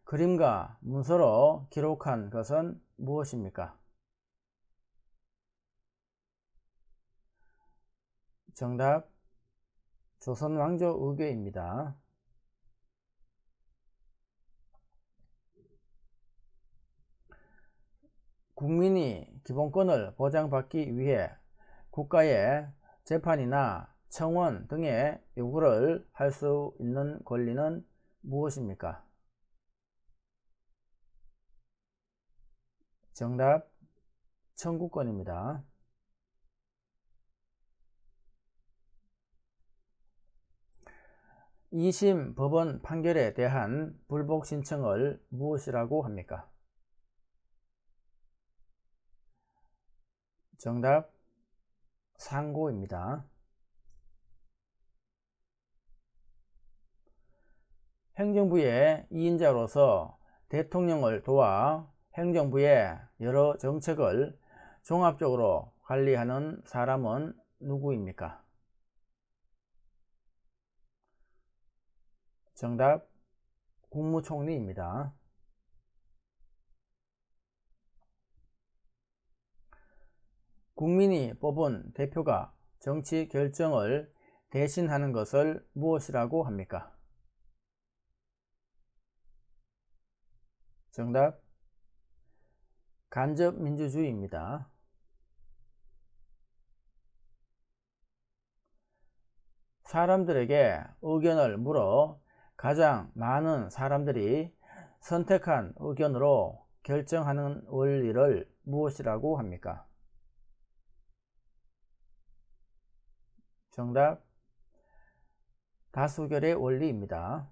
그림과 문서로 기록한 것은 무엇입니까? 정답. 조선왕조의궤입니다. 국민이 기본권을 보장받기 위해 국가의 재판이나 청원 등의 요구를 할 수 있는 권리는 무엇입니까? 정답. 청구권입니다. 이심 법원 판결에 대한 불복 신청을 무엇이라고 합니까? 정답. 상고입니다. 행정부의 2인자로서 대통령을 도와 행정부의 여러 정책을 종합적으로 관리하는 사람은 누구입니까? 정답. 국무총리입니다. 국민이 뽑은 대표가 정치 결정을 대신하는 것을 무엇이라고 합니까? 정답. 간접민주주의입니다. 사람들에게 의견을 물어 가장 많은 사람들이 선택한 의견으로 결정하는 원리를 무엇이라고 합니까? 정답. 다수결의 원리입니다.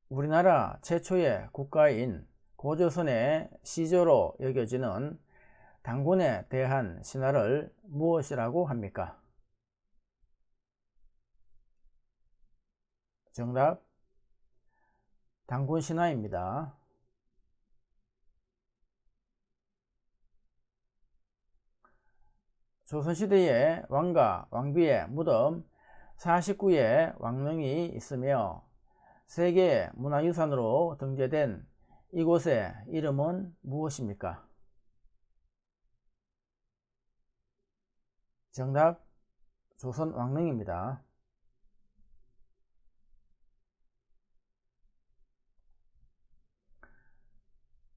우리나라 최초의 국가인 고조선의 시조로 여겨지는 당군에 대한 신화를 무엇이라고 합니까? 정답. 당군신화입니다. 조선시대의 왕과 왕비의 무덤 49의 왕릉이 있으며 세계 문화유산으로 등재된 이곳의 이름은 무엇입니까? 정답. 조선왕릉입니다.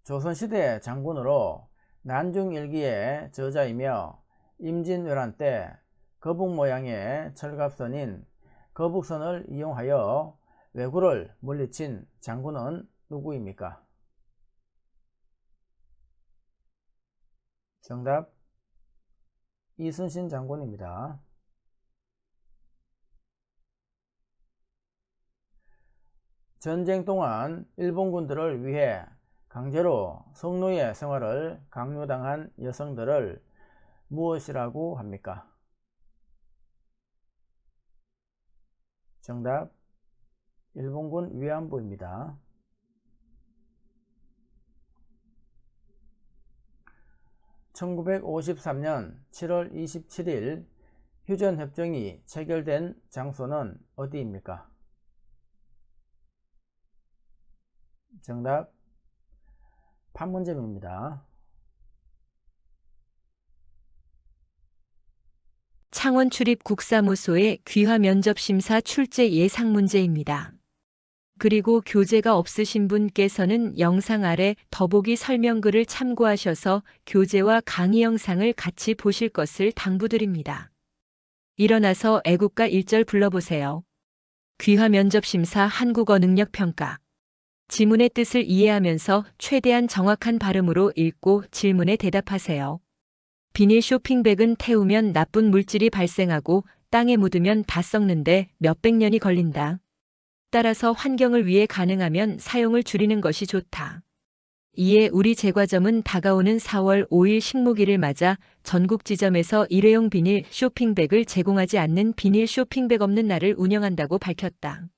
조선시대 장군으로 난중일기의 저자이며 임진왜란 때 거북 모양의 철갑선인 거북선을 이용하여 왜구를 물리친 장군은 누구입니까? 정답. 이순신 장군입니다. 전쟁 동안 일본군들을 위해 강제로 성노예 생활을 강요당한 여성들을 무엇이라고 합니까? 정답. 일본군 위안부입니다. 1953년 7월 27일 휴전협정이 체결된 장소는 어디입니까? 정답 판문점입니다. 창원 출입 국사무소의 귀화 면접 심사 출제 예상 문제입니다. 그리고 교재가 없으신 분께서는 영상 아래 더보기 설명글을 참고하셔서 교재와 강의 영상을 같이 보실 것을 당부드립니다. 일어나서 애국가 1절 불러보세요. 귀화 면접 심사 한국어 능력 평가. 지문의 뜻을 이해하면서 최대한 정확한 발음으로 읽고 질문에 대답하세요. 비닐 쇼핑백은 태우면 나쁜 물질이 발생하고 땅에 묻으면 다 썩는데 몇백 년이 걸린다. 따라서 환경을 위해 가능하면 사용을 줄이는 것이 좋다. 이에 우리 제과점은 다가오는 4월 5일 식목일을 맞아 전국 지점에서 일회용 비닐 쇼핑백을 제공하지 않는 비닐 쇼핑백 없는 날을 운영한다고 밝혔다.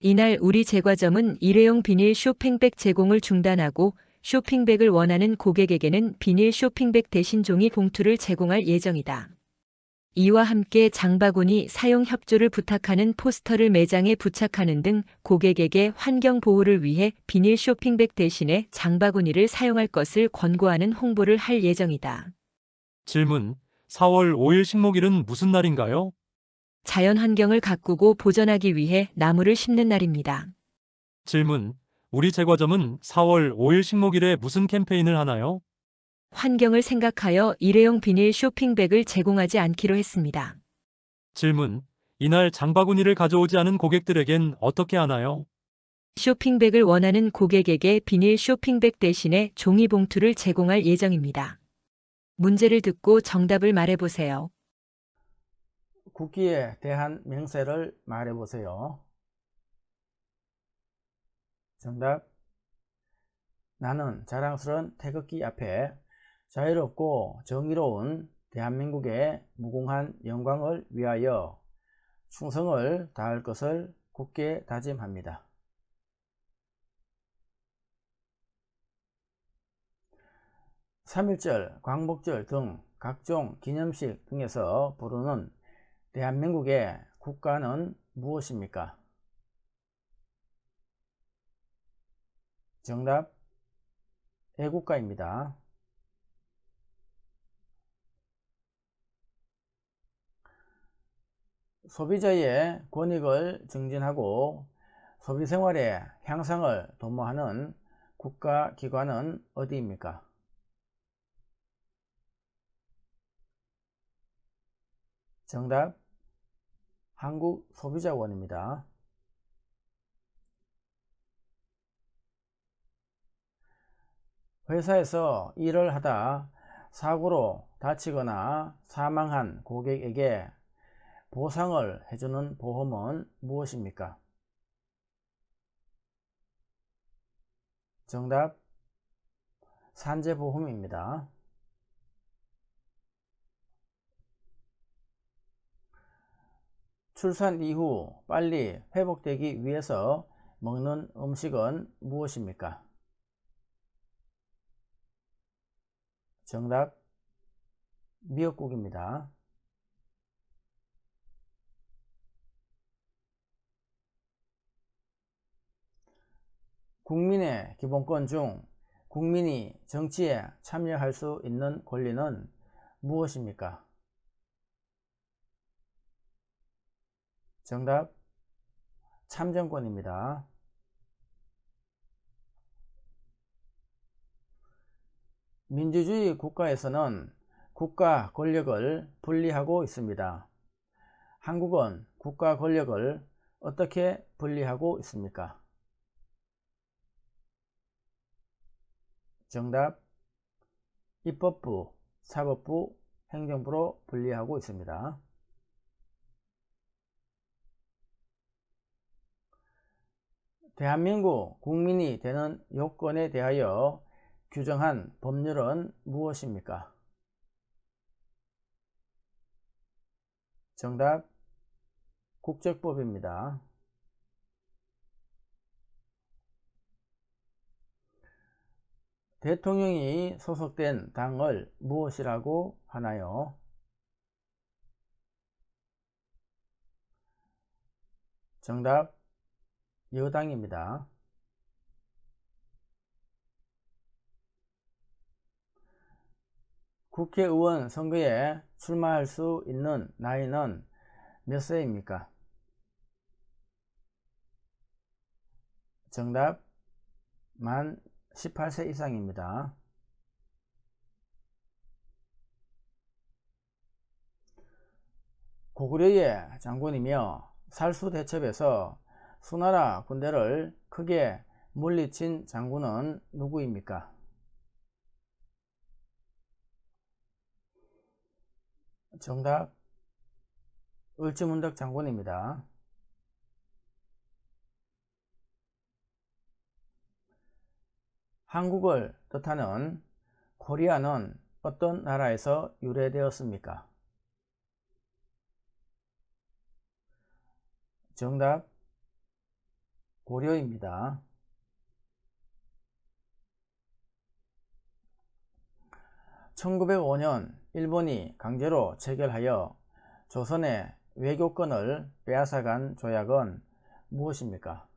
이날 우리 제과점은 일회용 비닐 쇼핑백 제공을 중단하고 쇼핑백을 원하는 고객에게는 비닐 쇼핑백 대신 종이 봉투를 제공할 예정이다. 이와 함께 장바구니 사용 협조를 부탁하는 포스터를 매장에 부착하는 등 고객에게 환경 보호를 위해 비닐 쇼핑백 대신에 장바구니를 사용할 것을 권고하는 홍보를 할 예정이다. 질문. 4월 5일 식목일은 무슨 날인가요? 자연 환경을 가꾸고 보존하기 위해 나무를 심는 날입니다. 질문. 우리 제과점은 4월 5일 식목일에 무슨 캠페인을 하나요? 환경을 생각하여 일회용 비닐 쇼핑백을 제공하지 않기로 했습니다. 질문. 이날 장바구니를 가져오지 않은 고객들에겐 어떻게 하나요? 쇼핑백을 원하는 고객에게 비닐 쇼핑백 대신에 종이봉투를 제공할 예정입니다. 문제를 듣고 정답을 말해보세요. 국기에 대한 명세를 말해보세요. 정답 나는 자랑스러운 태극기 앞에 자유롭고 정의로운 대한민국의 무궁한 영광을 위하여 충성을 다할 것을 굳게 다짐합니다. 3.1절, 광복절 등 각종 기념식 등에서 부르는 대한민국의 국가는 무엇입니까? 정답 애국가입니다. 소비자의 권익을 증진하고 소비생활의 향상을 도모하는 국가기관은 어디입니까? 정답 한국소비자원입니다. 회사에서 일을 하다 사고로 다치거나 사망한 고객에게 보상을 해주는 보험은 무엇입니까? 정답 산재보험입니다. 출산 이후 빨리 회복되기 위해서 먹는 음식은 무엇입니까? 정답 미역국입니다. 국민의 기본권 중 국민이 정치에 참여할 수 있는 권리는 무엇입니까? 정답 참정권입니다. 민주주의 국가에서는 국가 권력을 분리하고 있습니다. 한국은 국가 권력을 어떻게 분리하고 있습니까? 정답 입법부, 사법부, 행정부로 분리하고 있습니다. 대한민국 국민이 되는 요건에 대하여 규정한 법률은 무엇입니까? 정답 국적법입니다. 대통령이 소속된 당을 무엇이라고 하나요? 정답 여당입니다. 국회의원 선거에 출마할 수 있는 나이는 몇 세입니까? 정답 만 18세 이상입니다. 고구려의 장군이며 살수대첩에서 수나라 군대를 크게 물리친 장군은 누구입니까? 정답 을지문덕 장군입니다. 한국을 뜻하는 코리아는 어떤 나라에서 유래되었습니까? 정답 고려입니다. 1905년 일본이 강제로 체결하여 조선의 외교권을 빼앗아간 조약은 무엇입니까?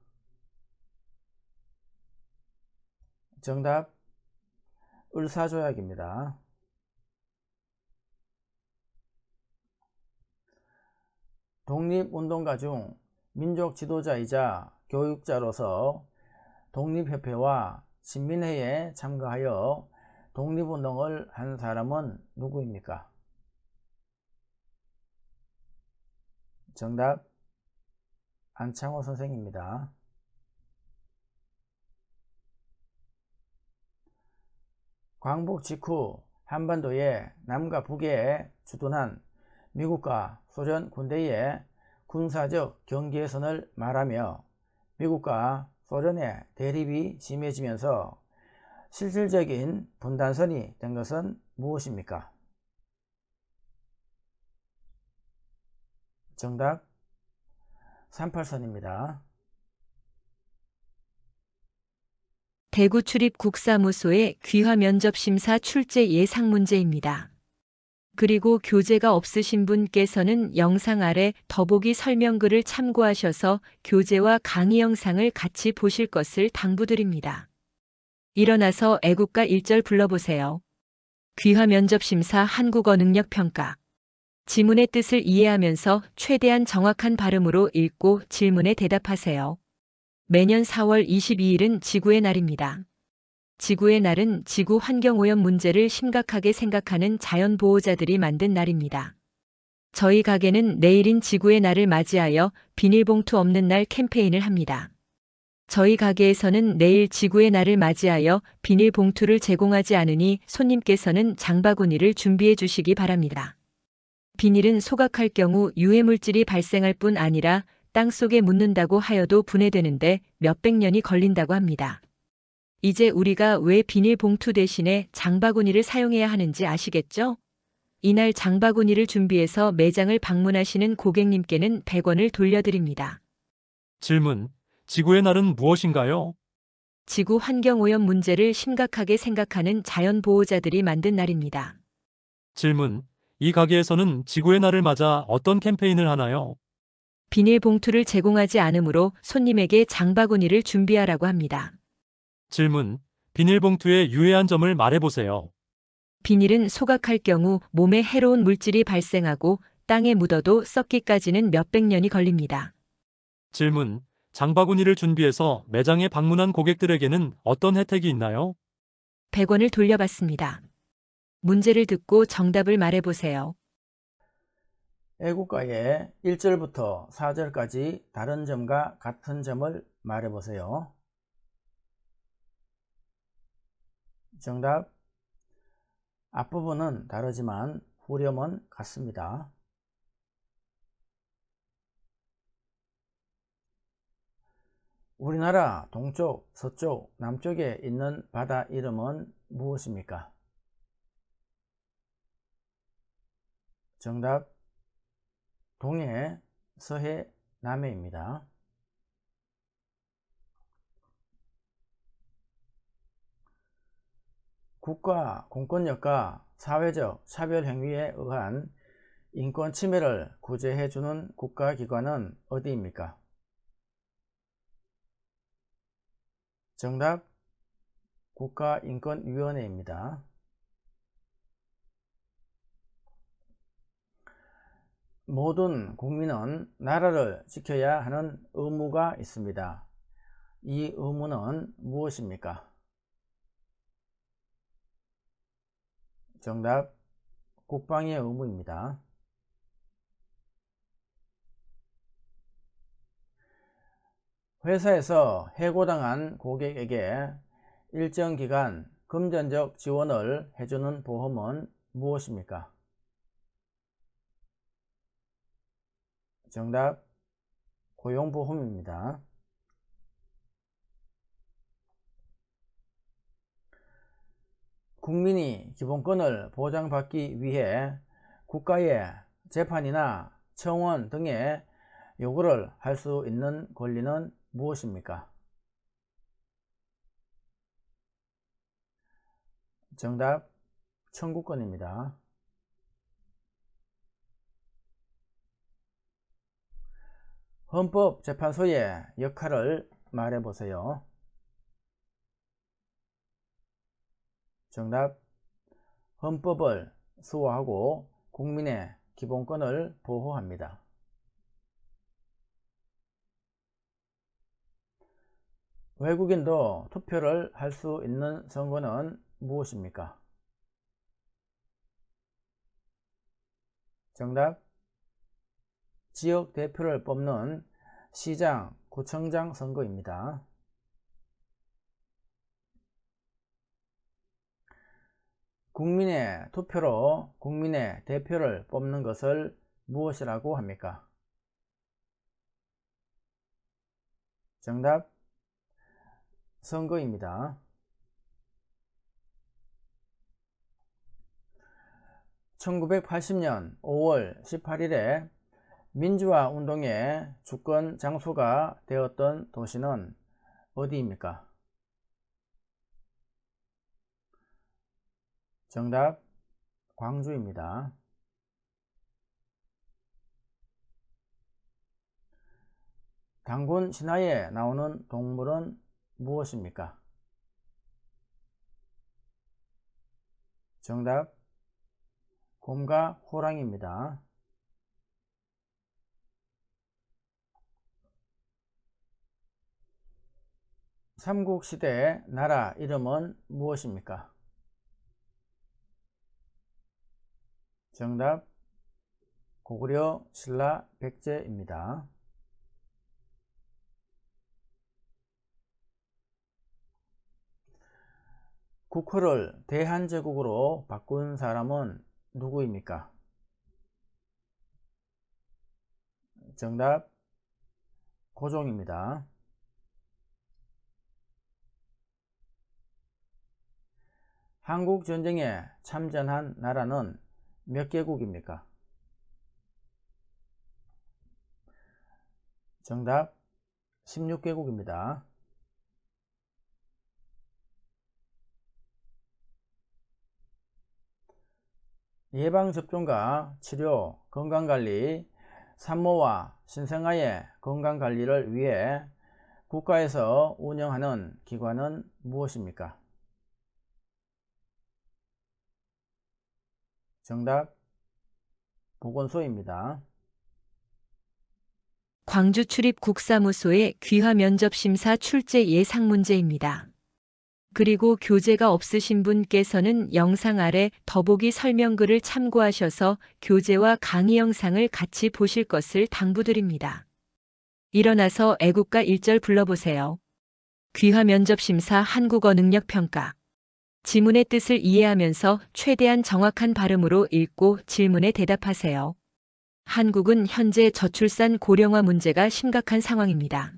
정답 을사조약입니다. 독립운동가 중 민족 지도자이자 교육자로서 독립협회와 신민회에 참가하여 독립운동을 한 사람은 누구입니까? 정답 안창호 선생입니다. 광복 직후 한반도의 남과 북에 주둔한 미국과 소련 군대의 군사적 경계선을 말하며 미국과 소련의 대립이 심해지면서 실질적인 분단선이 된 것은 무엇입니까? 정답 38선입니다. 대구 출입 국사무소의 귀화 면접 심사 출제 예상 문제입니다. 그리고 교재가 없으신 분께서는 영상 아래 더보기 설명글을 참고하셔서 교재와 강의 영상을 같이 보실 것을 당부드립니다. 일어나서 애국가 1절 불러보세요. 귀화 면접 심사 한국어 능력 평가. 지문의 뜻을 이해하면서 최대한 정확한 발음으로 읽고 질문에 대답하세요. 매년 4월 22일은 지구의 날입니다. 지구의 날은 지구 환경오염 문제를 심각하게 생각하는 자연보호자들이 만든 날입니다. 저희 가게는 내일인 지구의 날을 맞이하여 비닐봉투 없는 날 캠페인을 합니다. 저희 가게에서는 내일 지구의 날을 맞이하여 비닐봉투를 제공하지 않으니 손님께서는 장바구니를 준비해 주시기 바랍니다. 비닐은 소각할 경우 유해물질이 발생할 뿐 아니라 땅속에 묻는다고 하여도 분해되는데 몇백 년이 걸린다고 합니다. 이제 우리가 왜 비닐봉투 대신에 장바구니를 사용해야 하는지 아시겠죠? 이날 장바구니를 준비해서 매장을 방문하시는 고객님께는 100원을 돌려드립니다. 질문. 지구의 날은 무엇인가요? 지구 환경오염 문제를 심각하게 생각하는 자연보호자들이 만든 날입니다. 질문. 이 가게에서는 지구의 날을 맞아 어떤 캠페인을 하나요? 비닐봉투를 제공하지 않으므로 손님에게 장바구니를 준비하라고 합니다. 질문. 비닐봉투의 유해한 점을 말해보세요. 비닐은 소각할 경우 몸에 해로운 물질이 발생하고 땅에 묻어도 썩기까지는 몇백 년이 걸립니다. 질문. 장바구니를 준비해서 매장에 방문한 고객들에게는 어떤 혜택이 있나요? 100원을 돌려받습니다. 문제를 듣고 정답을 말해보세요. 애국가의 1절부터 4절까지 다른 점과 같은 점을 말해보세요. 정답 앞부분은 다르지만 후렴은 같습니다. 우리나라 동쪽, 서쪽, 남쪽에 있는 바다 이름은 무엇입니까? 정답 동해, 서해, 남해입니다. 국가 공권력과 사회적 차별 행위에 의한 인권 침해를 구제해주는 국가기관은 어디입니까? 정답, 국가인권위원회입니다. 모든 국민은 나라를 지켜야 하는 의무가 있습니다. 이 의무는 무엇입니까? 정답, 국방의 의무입니다. 회사에서 해고당한 고객에게 일정 기간 금전적 지원을 해주는 보험은 무엇입니까? 정답, 고용보험입니다. 국민이 기본권을 보장받기 위해 국가의 재판이나 청원 등에 요구를 할 수 있는 권리는 무엇입니까? 정답, 청구권입니다. 헌법재판소의 역할을 말해보세요. 정답, 헌법을 수호하고 국민의 기본권을 보호합니다. 외국인도 투표를 할 수 있는 선거는 무엇입니까? 정답, 지역 대표를 뽑는 시장, 구청장 선거입니다. 국민의 투표로 국민의 대표를 뽑는 것을 무엇이라고 합니까? 정답, 선거입니다. 1980년 5월 18일에 민주화 운동의 주권 장소가 되었던 도시는 어디입니까? 정답, 광주입니다. 단군 신화에 나오는 동물은 무엇입니까? 정답, 곰과 호랑이입니다. 삼국시대 나라 이름은 무엇입니까? 정답, 고구려, 신라, 백제입니다. 국호를 대한제국으로 바꾼 사람은 누구입니까? 정답, 고종입니다. 한국전쟁에 참전한 나라는 몇 개국입니까? 정답, 16개국입니다. 예방접종과 치료, 건강관리, 산모와 신생아의 건강관리를 위해 국가에서 운영하는 기관은 무엇입니까? 정답, 보건소입니다. 광주 출입 국사무소의 귀화 면접 심사 출제 예상 문제입니다. 그리고 교재가 없으신 분께서는 영상 아래 더보기 설명글을 참고하셔서 교재와 강의 영상을 같이 보실 것을 당부드립니다. 일어나서 애국가 1절 불러보세요. 귀화 면접 심사 한국어 능력 평가. 지문의 뜻을 이해하면서 최대한 정확한 발음으로 읽고 질문에 대답하세요. 한국은 현재 저출산 고령화 문제가 심각한 상황입니다.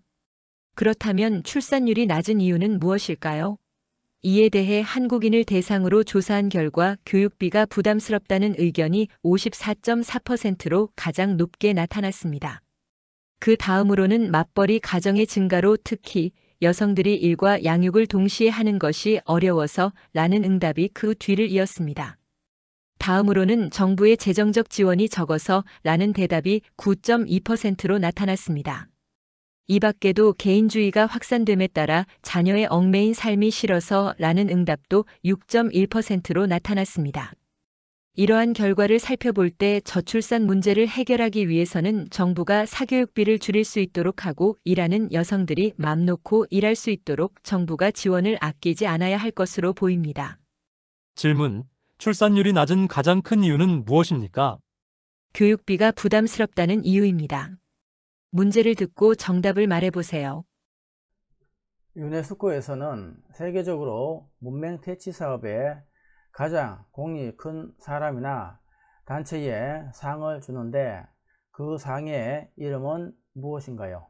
그렇다면 출산율이 낮은 이유는 무엇일까요? 이에 대해 한국인을 대상으로 조사한 결과 교육비가 부담스럽다는 의견이 54.4%로 가장 높게 나타났습니다. 그 다음으로는 맞벌이 가정의 증가로 특히 여성들이 일과 양육을 동시에 하는 것이 어려워서 라는 응답이 그 뒤를 이었습니다. 다음으로는 정부의 재정적 지원이 적어서 라는 대답이 9.2%로 나타났습니다. 이 밖에도 개인주의가 확산됨에 따라 자녀의 얽매인 삶이 싫어서 라는 응답도 6.1%로 나타났습니다. 이러한 결과를 살펴볼 때 저출산 문제를 해결하기 위해서는 정부가 사교육비를 줄일 수 있도록 하고 일하는 여성들이 맘 놓고 일할 수 있도록 정부가 지원을 아끼지 않아야 할 것으로 보입니다. 질문. 출산율이 낮은 가장 큰 이유는 무엇입니까? 교육비가 부담스럽다는 이유입니다. 문제를 듣고 정답을 말해보세요. 유네스코에서는 세계적으로 문맹 퇴치 사업에 가장 공이 큰 사람이나 단체에 상을 주는데 그 상의 이름은 무엇인가요?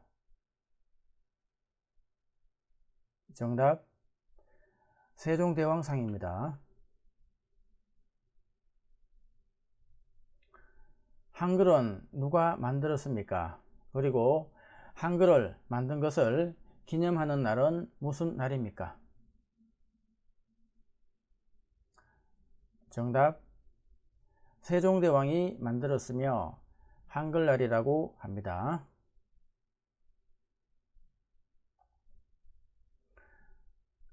정답, 세종대왕상입니다. 한글은 누가 만들었습니까? 그리고 한글을 만든 것을 기념하는 날은 무슨 날입니까? 정답, 세종대왕이 만들었으며 한글날이라고 합니다.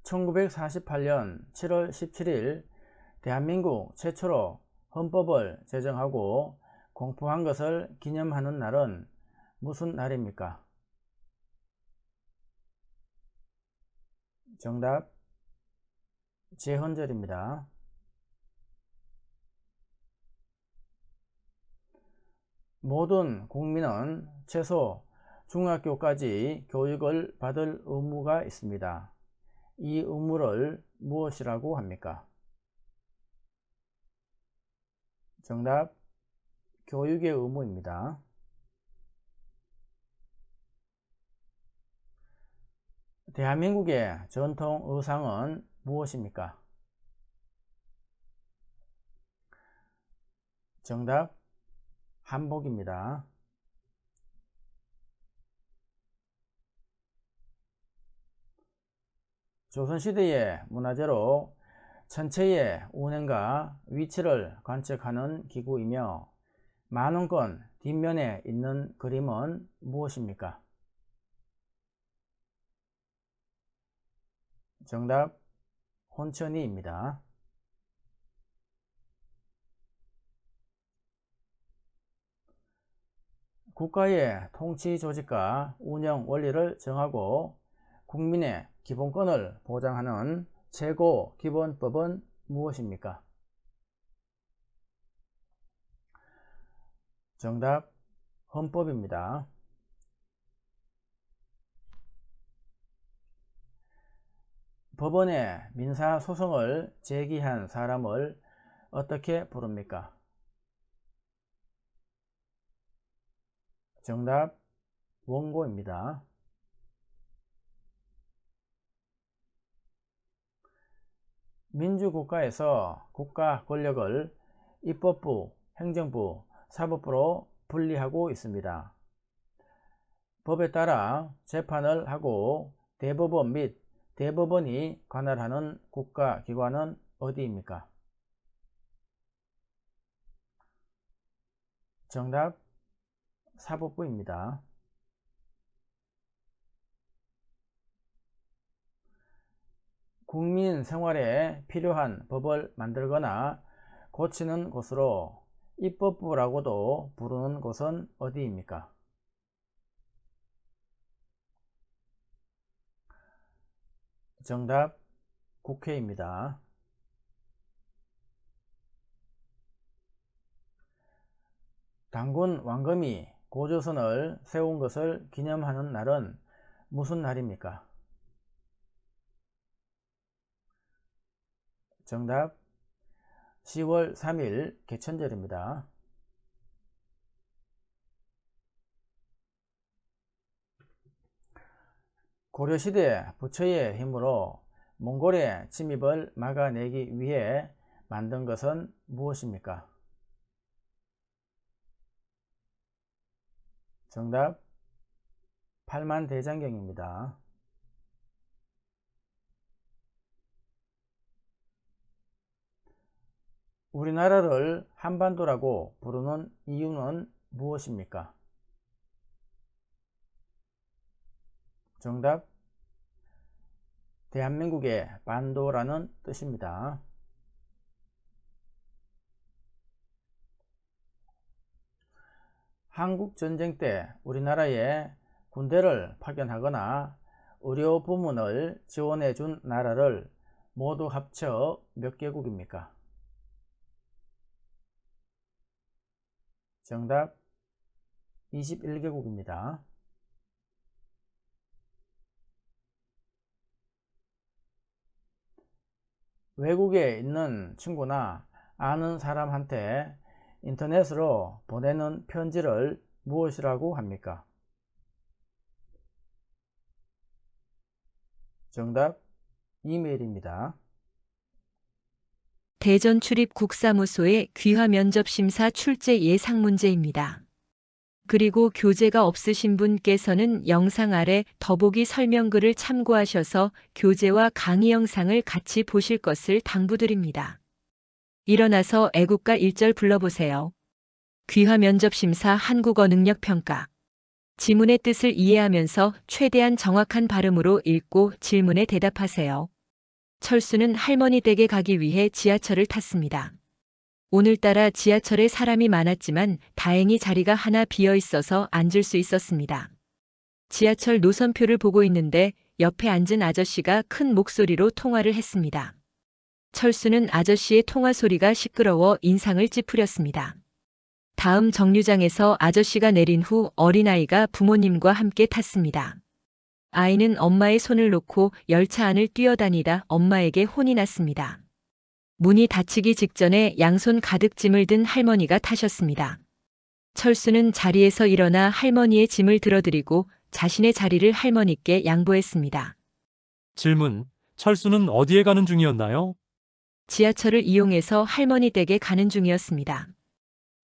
(1948년 7월 17일) 대한민국 최초로 헌법을 제정하고 공포한 것을 기념하는 날은 무슨 날입니까? 정답, 제헌절입니다. 모든 국민은 최소 중학교까지 교육을 받을 의무가 있습니다. 이 의무를 무엇이라고 합니까? 정답, 교육의 의무입니다. 대한민국의 전통 의상은 무엇입니까? 정답, 한복입니다. 조선시대의 문화재로 천체의 운행과 위치를 관측하는 기구이며 만원권 뒷면에 있는 그림은 무엇입니까? 정답, 혼천이입니다. 국가의 통치 조직과 운영 원리를 정하고 국민의 기본권을 보장하는 최고 기본법은 무엇입니까? 정답, 헌법입니다. 법원에 민사소송을 제기한 사람을 어떻게 부릅니까? 정답, 원고입니다. 민주국가에서 국가 권력을 입법부, 행정부, 사법부로 분리하고 있습니다. 법에 따라 재판을 하고 대법원 및 대법원이 관할하는 국가기관은 어디입니까? 정답, 사법부입니다. 국민 생활에 필요한 법을 만들거나 고치는 곳으로 입법부라고도 부르는 곳은 어디입니까? 정답, 국회입니다. 단군 왕검이 고조선을 세운 것을 기념하는 날은 무슨 날입니까? 정답, 10월 3일 개천절입니다. 고려시대 부처의 힘으로 몽골의 침입을 막아내기 위해 만든 것은 무엇입니까? 정답, 팔만대장경입니다. 우리나라를 한반도라고 부르는 이유는 무엇입니까? 정답, 대한민국의 반도라는 뜻입니다. 한국전쟁 때 우리나라에 군대를 파견하거나 의료 부문을 지원해 준 나라를 모두 합쳐 몇 개국입니까? 정답, 21개국입니다. 외국에 있는 친구나 아는 사람한테 인터넷으로 보내는 편지를 무엇이라고 합니까? 정답, 이메일입니다. 대전 출입 국사무소의 귀화 면접 심사 출제 예상 문제입니다. 그리고 교재가 없으신 분께서는 영상 아래 더보기 설명글을 참고하셔서 교재와 강의 영상을 같이 보실 것을 당부드립니다. 일어나서 애국가 1절 불러보세요. 귀화 면접 심사 한국어 능력 평가. 지문의 뜻을 이해하면서 최대한 정확한 발음으로 읽고 질문에 대답하세요. 철수는 할머니 댁에 가기 위해 지하철을 탔습니다. 오늘따라 지하철에 사람이 많았지만 다행히 자리가 하나 비어 있어서 앉을 수 있었습니다. 지하철 노선표를 보고 있는데 옆에 앉은 아저씨가 큰 목소리로 통화를 했습니다. 철수는 아저씨의 통화 소리가 시끄러워 인상을 찌푸렸습니다. 다음 정류장에서 아저씨가 내린 후 어린아이가 부모님과 함께 탔습니다. 아이는 엄마의 손을 놓고 열차 안을 뛰어다니다 엄마에게 혼이 났습니다. 문이 닫히기 직전에 양손 가득 짐을 든 할머니가 타셨습니다. 철수는 자리에서 일어나 할머니의 짐을 들어드리고 자신의 자리를 할머니께 양보했습니다. 질문, 철수는 어디에 가는 중이었나요? 지하철을 이용해서 할머니 댁에 가는 중이었습니다.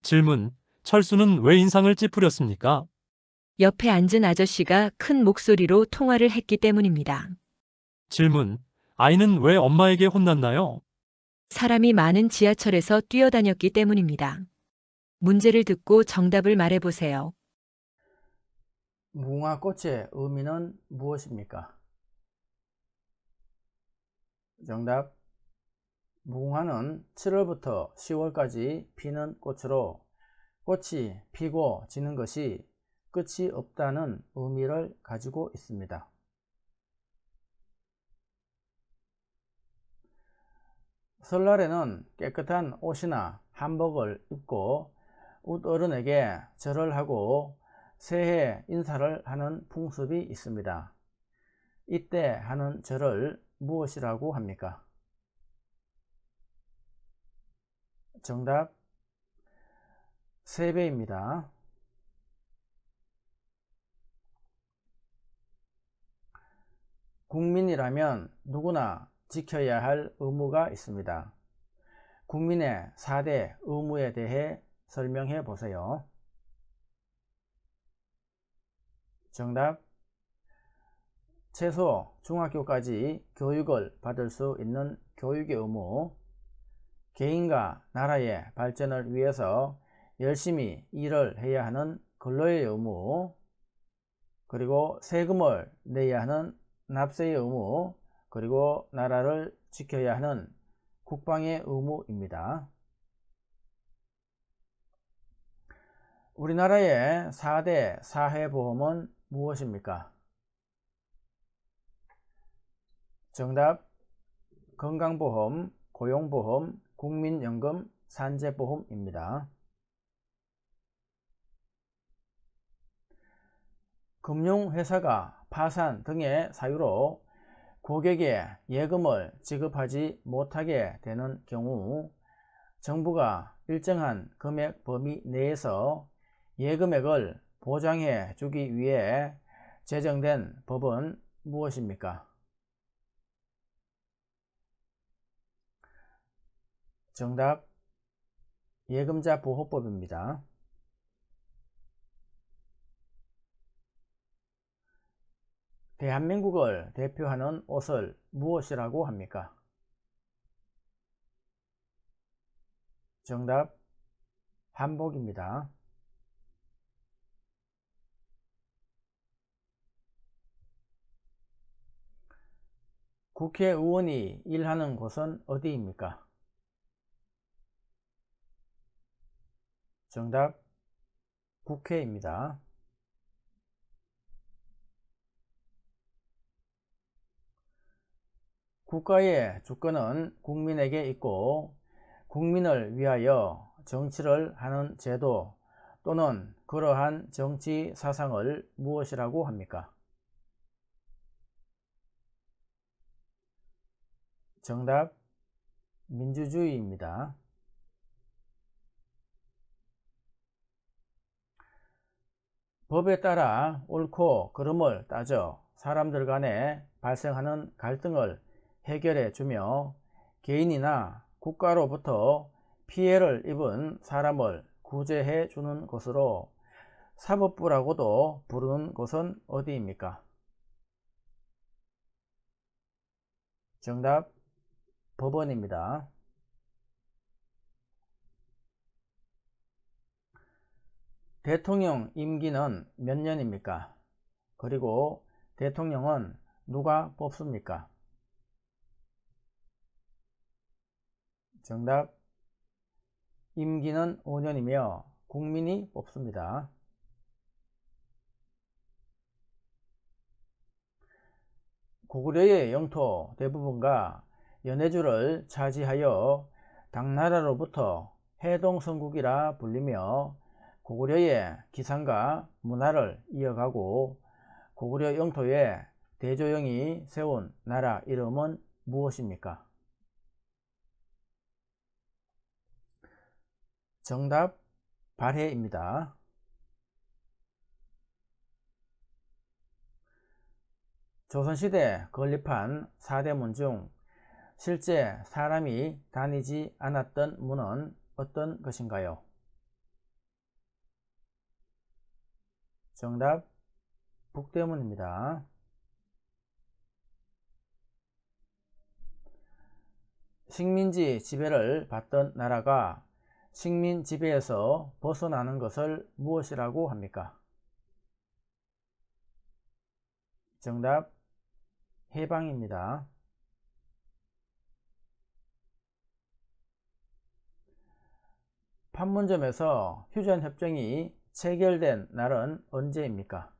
질문, 철수는 왜 인상을 찌푸렸습니까? 옆에 앉은 아저씨가 큰 목소리로 통화를 했기 때문입니다. 질문, 아이는 왜 엄마에게 혼났나요? 사람이 많은 지하철에서 뛰어다녔기 때문입니다. 문제를 듣고 정답을 말해보세요. 무궁화꽃의 의미는 무엇입니까? 정답, 무궁화는 7월부터 10월까지 피는 꽃으로 꽃이 피고 지는 것이 끝이 없다는 의미를 가지고 있습니다. 설날에는 깨끗한 옷이나 한복을 입고 웃어른에게 절을 하고 새해 인사를 하는 풍습이 있습니다. 이때 하는 절을 무엇이라고 합니까? 정답, 세배입니다. 국민이라면 누구나 지켜야 할 의무가 있습니다. 국민의 4대 의무에 대해 설명해 보세요. 정답, 최소 중학교까지 교육을 받을 수 있는 교육의 의무, 개인과 나라의 발전을 위해서 열심히 일을 해야 하는 근로의 의무, 그리고 세금을 내야 하는 납세의 의무, 그리고 나라를 지켜야 하는 국방의 의무입니다. 우리나라의 4대 사회보험은 무엇입니까? 정답, 건강보험, 고용보험, 국민연금, 산재보험입니다. 금융회사가 파산 등의 사유로 고객에 예금을 지급하지 못하게 되는 경우 정부가 일정한 금액 범위 내에서 예금액을 보장해 주기 위해 제정된 법은 무엇입니까? 정답, 예금자 보호법입니다. 대한민국을 대표하는 옷을 무엇이라고 합니까? 정답 한복입니다. 국회의원이 일하는 곳은 어디입니까? 정답 국회입니다. 국가의 주권은 국민에게 있고 국민을 위하여 정치를 하는 제도 또는 그러한 정치 사상을 무엇이라고 합니까? 정답 민주주의입니다. 법에 따라 옳고 그름을 따져 사람들 간에 발생하는 갈등을 해결해 주며 개인이나 국가로부터 피해를 입은 사람을 구제해 주는 것으로 사법부라고도 부르는 것은 어디입니까? 정답 법원입니다. 대통령 임기는 몇 년입니까? 그리고 대통령은 누가 뽑습니까? 정답 임기는 5년이며 국민이 뽑습니다. 고구려의 영토 대부분가 연해주를 차지하여 당나라로부터 해동성국이라 불리며 고구려의 기상과 문화를 이어가고 고구려 영토에 대조영이 세운 나라 이름은 무엇입니까? 정답 발해입니다. 조선시대 건립한 4대문 중 실제 사람이 다니지 않았던 문은 어떤 것인가요? 정답 북대문입니다. 식민지 지배를 받던 나라가 식민 지배에서 벗어나는 것을 무엇이라고 합니까? 정답 해방입니다. 판문점에서 휴전협정이 체결된 날은 언제입니까?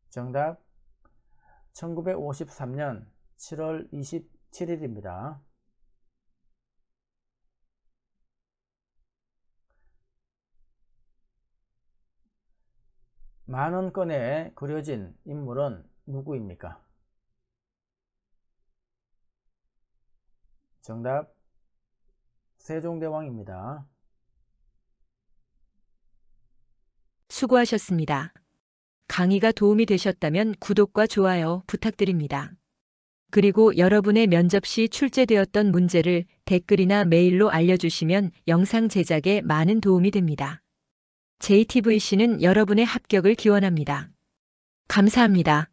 정답 1953년 7월 27일입니다. 만원권에 그려진 인물은 누구입니까? 정답 세종대왕입니다. 수고하셨습니다. 강의가 도움이 되셨다면 구독과 좋아요 부탁드립니다. 그리고 여러분의 면접 시 출제되었던 문제를 댓글이나 메일로 알려주시면 영상 제작에 많은 도움이 됩니다. JTVC는 여러분의 합격을 기원합니다. 감사합니다.